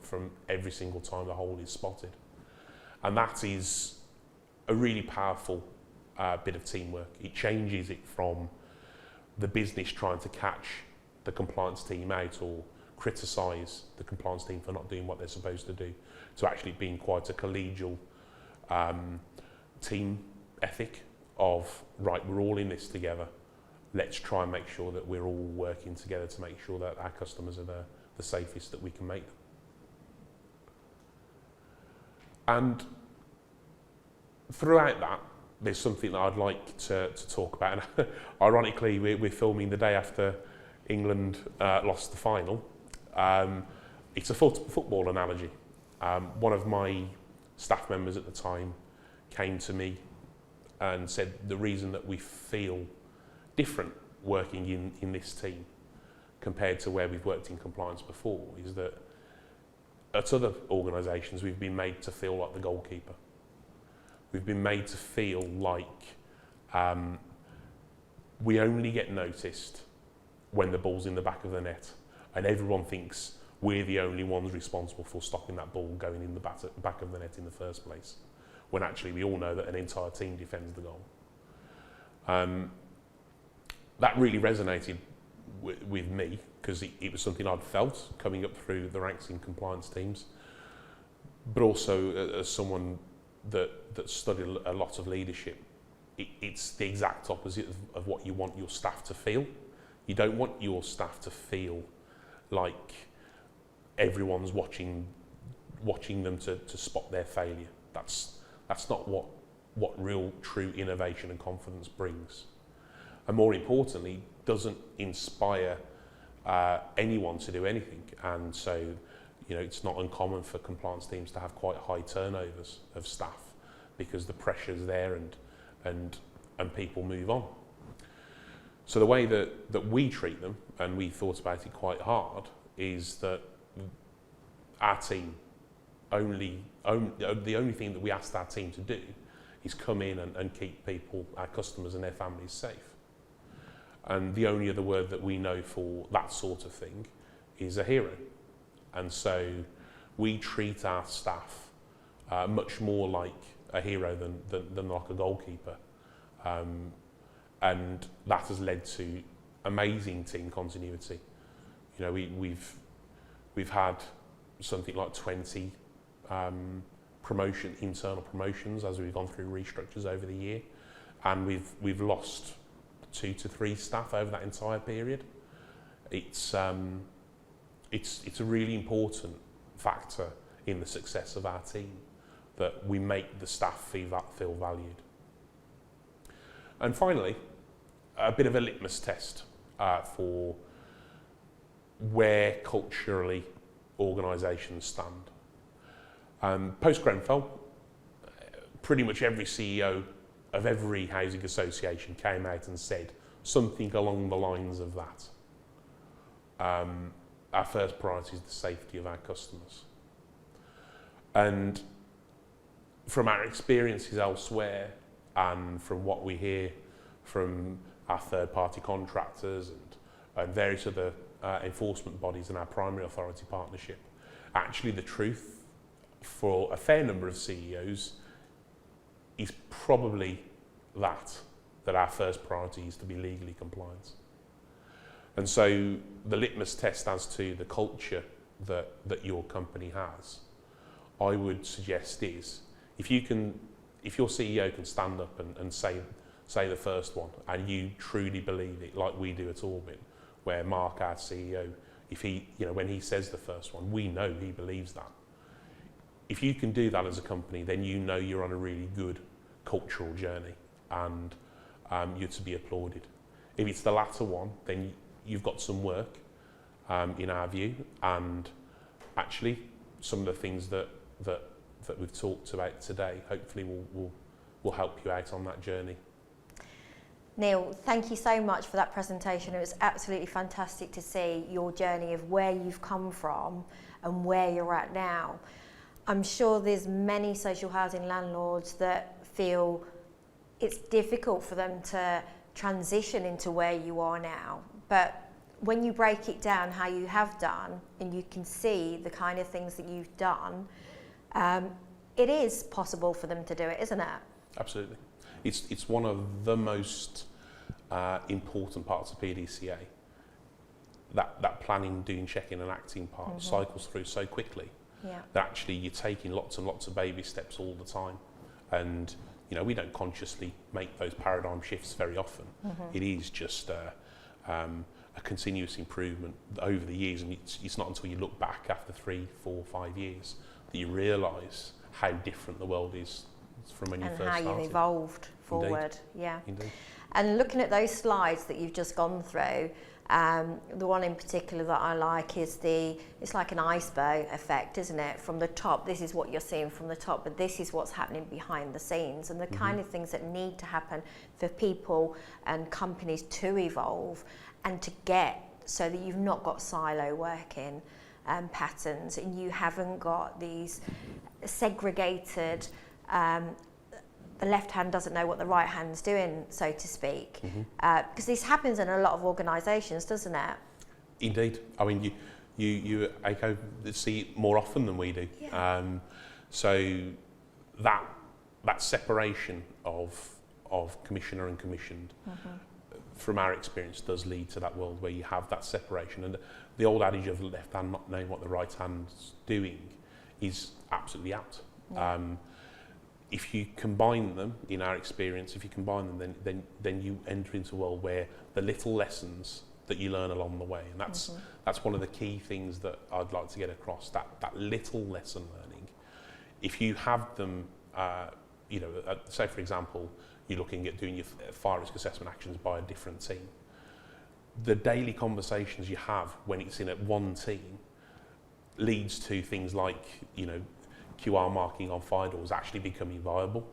every single time the hole is spotted. And that is a really powerful bit of teamwork. It changes it from the business trying to catch the compliance team out or criticise the compliance team for not doing what they're supposed to do, to actually being quite a collegial team ethic of, right, we're all in this together. Let's try and make sure that we're all working together to make sure that our customers are the safest that we can make them. And throughout that, there's something that I'd like to talk about. And ironically, we're filming the day after England lost the final. It's a football analogy. One of my staff members at the time came to me and said the reason that we feel different working in this team compared to where we've worked in compliance before is that at other organisations we've been made to feel like the goalkeeper. We've been made to feel like we only get noticed when the ball's in the back of the net, and everyone thinks we're the only ones responsible for stopping that ball going in the back of the net in the first place, when actually we all know that an entire team defends the goal. That really resonated with me, because it was something I'd felt coming up through the ranks in compliance teams, but also as someone that studied a lot of leadership, it's the exact opposite of what you want your staff to feel. You don't want your staff to feel like everyone's watching them to spot their failure. That's not what real true innovation and confidence brings. And more importantly, doesn't inspire anyone to do anything. And so, it's not uncommon for compliance teams to have quite high turnovers of staff, because the pressure's there and people move on. So the way that we treat them, and we thought about it quite hard, is that our team the only thing that we asked our team to do is come in and keep people, our customers and their families safe. And the only other word that we know for that sort of thing is a hero. And so we treat our staff much more like a hero than like a goalkeeper. And that has led to amazing team continuity. We've had something like 20 internal promotions as we've gone through restructures over the year, and we've lost 2 to 3 staff over that entire period. It's a really important factor in the success of our team, that we make the staff feel valued. And finally, a bit of a litmus test for where culturally organisations stand. Post-Grenfell, pretty much every CEO of every housing association came out and said something along the lines of that. Our first priority is the safety of our customers. And from our experiences elsewhere, and from what we hear from our third-party contractors and various other enforcement bodies and our primary authority partnership, actually the truth for a fair number of CEOs is probably that our first priority is to be legally compliant. And so the litmus test as to the culture that your company has, I would suggest is, if your CEO can stand up and say the first one, and you truly believe it, like we do at Orbit, where Mark, our CEO, if he, when he says the first one, we know he believes that. If you can do that as a company, then you're on a really good cultural journey, and you're to be applauded. If it's the latter one, then you've got some work, in our view, and actually some of the things that we've talked about today hopefully will help you out on that journey. Neil, thank you so much for that presentation. It was absolutely fantastic to see your journey of where you've come from and where you're at now. I'm sure there's many social housing landlords that feel it's difficult for them to transition into where you are now. But when you break it down how you have done, and you can see the kind of things that you've done, it is possible for them to do it, isn't it? Absolutely. It's one of the most important parts of PDCA. That planning, doing, checking and acting part cycles through so quickly that actually you're taking lots and lots of baby steps all the time. And we don't consciously make those paradigm shifts very often. It is just a continuous improvement over the years, and it's not until you look back after 3, 4, 5 years that you realise how different the world is from when you first started. And how you've evolved forward. Indeed. Yeah. Indeed. And looking at those slides that you've just gone through, the one in particular that I like is it's like an iceberg effect, isn't it? From the top, this is what you're seeing from the top, but this is what's happening behind the scenes, and the kind of things that need to happen for people and companies to evolve and to get so that you've not got silo working patterns, and you haven't got these segregated, the left hand doesn't know what the right hand's doing, so to speak. Because this happens in a lot of organisations, doesn't it? Indeed. I mean, you at Aico see it more often than we do. Yeah. So that separation of commissioner and commissioned, from our experience, does lead to that world where you have that separation. And the old adage of the left hand not knowing what the right hand's doing is absolutely apt. Yeah. If you combine them, in our experience, if you combine them, then you enter into a world where the little lessons that you learn along the way, and that's one of the key things that I'd like to get across, that little lesson learning. If you have them, say for example, you're looking at doing your fire risk assessment actions by a different team. The daily conversations you have when it's in at one team leads to things like, QR marking on fire doors actually becoming viable,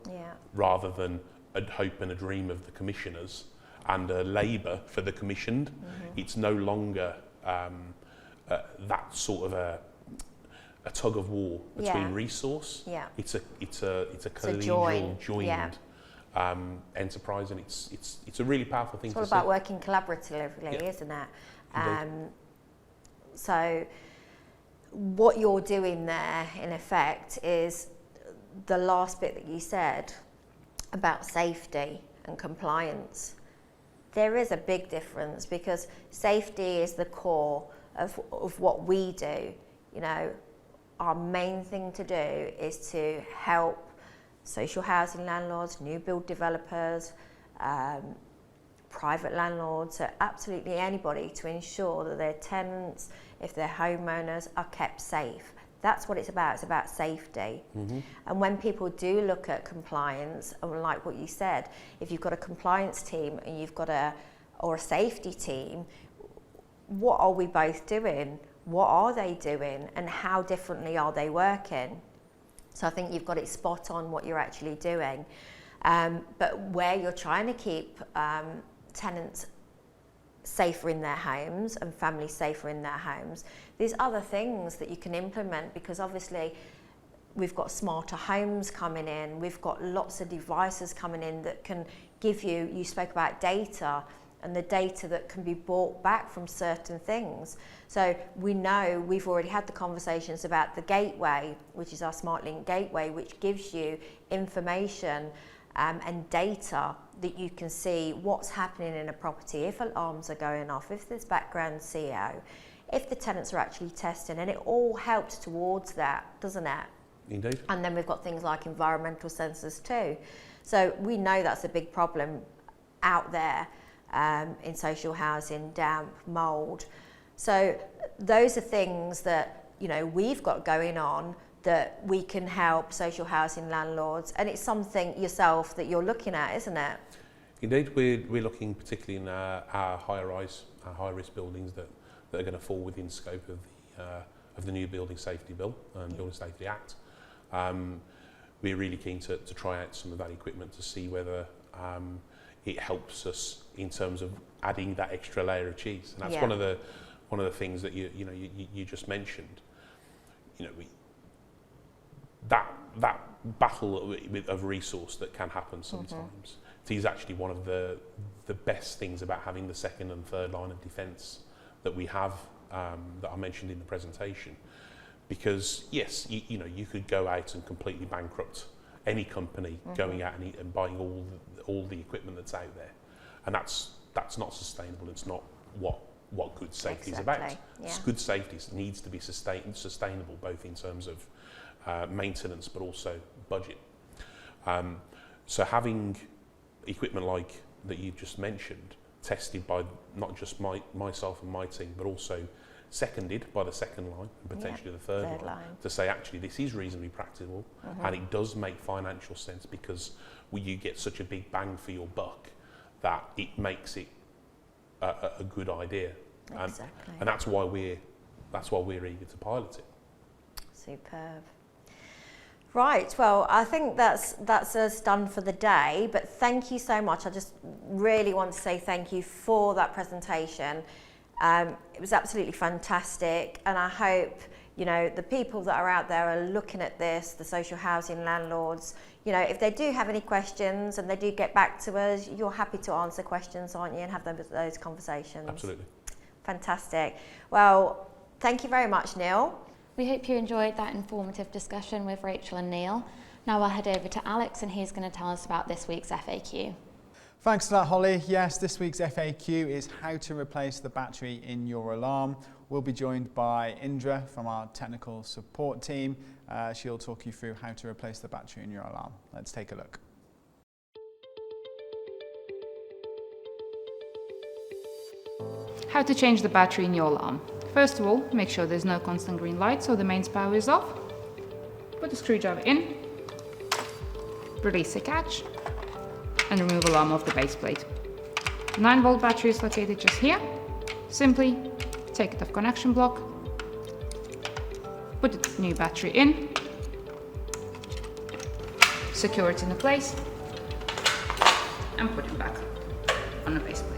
rather than a hope and a dream of the commissioners and a labour for the commissioned. It's no longer that sort of a tug of war between resource. It's a collegial, joined enterprise, and it's a really powerful thing. It's all about working collaboratively, isn't it? So what you're doing there, in effect, is the last bit that you said about safety and compliance. There is a big difference, because safety is the core of what we do. Our main thing to do is to help social housing landlords, new build developers, private landlords, so absolutely anybody, to ensure that their tenants, if they're homeowners, are kept safe. That's what it's about. It's about safety. And when people do look at compliance, and like what you said, if you've got a compliance team and you've got a safety team, what are we both doing? What are they doing? And how differently are they working? So I think you've got it spot on what you're actually doing. But where you're trying to keep tenants safer in their homes and families safer in their homes, there's other things that you can implement, because obviously we've got smarter homes coming in, we've got lots of devices coming in that can give you spoke about data, and the data that can be brought back from certain things. So we know we've already had the conversations about the gateway, which is our SmartLINK Gateway, which gives you information and data that you can see what's happening in a property, if alarms are going off, if there's background CO, if the tenants are actually testing, and it all helps towards that, doesn't it? Indeed. And then we've got things like environmental sensors too. So we know that's a big problem out there in social housing, damp, mould. So those are things that we've got going on that we can help social housing landlords, and it's something yourself that you're looking at, isn't it? Indeed, we're looking particularly in our high-rise, our high-risk buildings that are going to fall within scope of the new Building Safety Bill and Building Safety Act. We're really keen to try out some of that equipment to see whether it helps us in terms of adding that extra layer of cheese, and that's one of the things that you just mentioned. That battle of resource that can happen sometimes. It is actually one of the best things about having the second and third line of defence that we have, that I mentioned in the presentation. Because yes, you could go out and completely bankrupt any company going out and buying all the equipment that's out there, and that's not sustainable. It's not what good safety is about. Good safety needs to be sustainable, both in terms of maintenance but also budget. So having equipment like that you just mentioned, tested by not just myself and my team, but also seconded by the second line and potentially the third line, to say actually this is reasonably practical and it does make financial sense, because you get such a big bang for your buck that it makes it a good idea. Exactly. And that's why we're eager to pilot it. Superb. Right, well, I think that's us done for the day, but thank you so much. I just really want to say thank you for that presentation. It was absolutely fantastic, and I hope the people that are out there are looking at this, the social housing landlords, if they do have any questions and they do get back to us, you're happy to answer questions, aren't you, and have those conversations? Absolutely. Fantastic. Well, thank you very much, Neil. We hope you enjoyed that informative discussion with Rachel and Neil. Now we'll head over to Alex and he's going to tell us about this week's FAQ. Thanks for that, Holly. Yes, this week's FAQ is how to replace the battery in your alarm. We'll be joined by Indra from our technical support team. She'll talk you through how to replace the battery in your alarm. Let's take a look. How to change the battery in your alarm. First of all, make sure there's no constant green light so the mains power is off. Put the screwdriver in, release the catch, and remove alarm off the base plate. 9-volt battery is located just here. Simply take it off connection block, put the new battery in, secure it into place, and put it back on the base plate.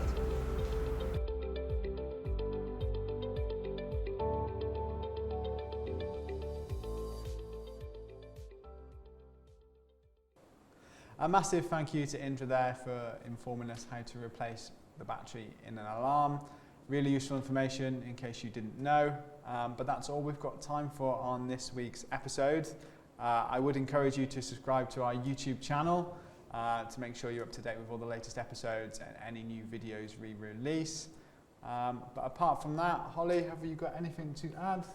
A massive thank you to Indra there for informing us how to replace the battery in an alarm. Really useful information in case you didn't know, but that's all we've got time for on this week's episode. I would encourage you to subscribe to our YouTube channel to make sure you're up to date with all the latest episodes and any new videos we release. But apart from that, Holly, have you got anything to add?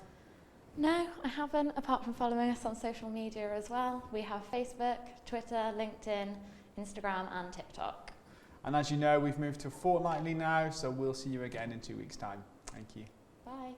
No, I haven't, apart from following us on social media as well. We have Facebook, Twitter, LinkedIn, Instagram and TikTok. And as you know, we've moved to fortnightly now, so we'll see you again in 2 weeks' time. Thank you. Bye.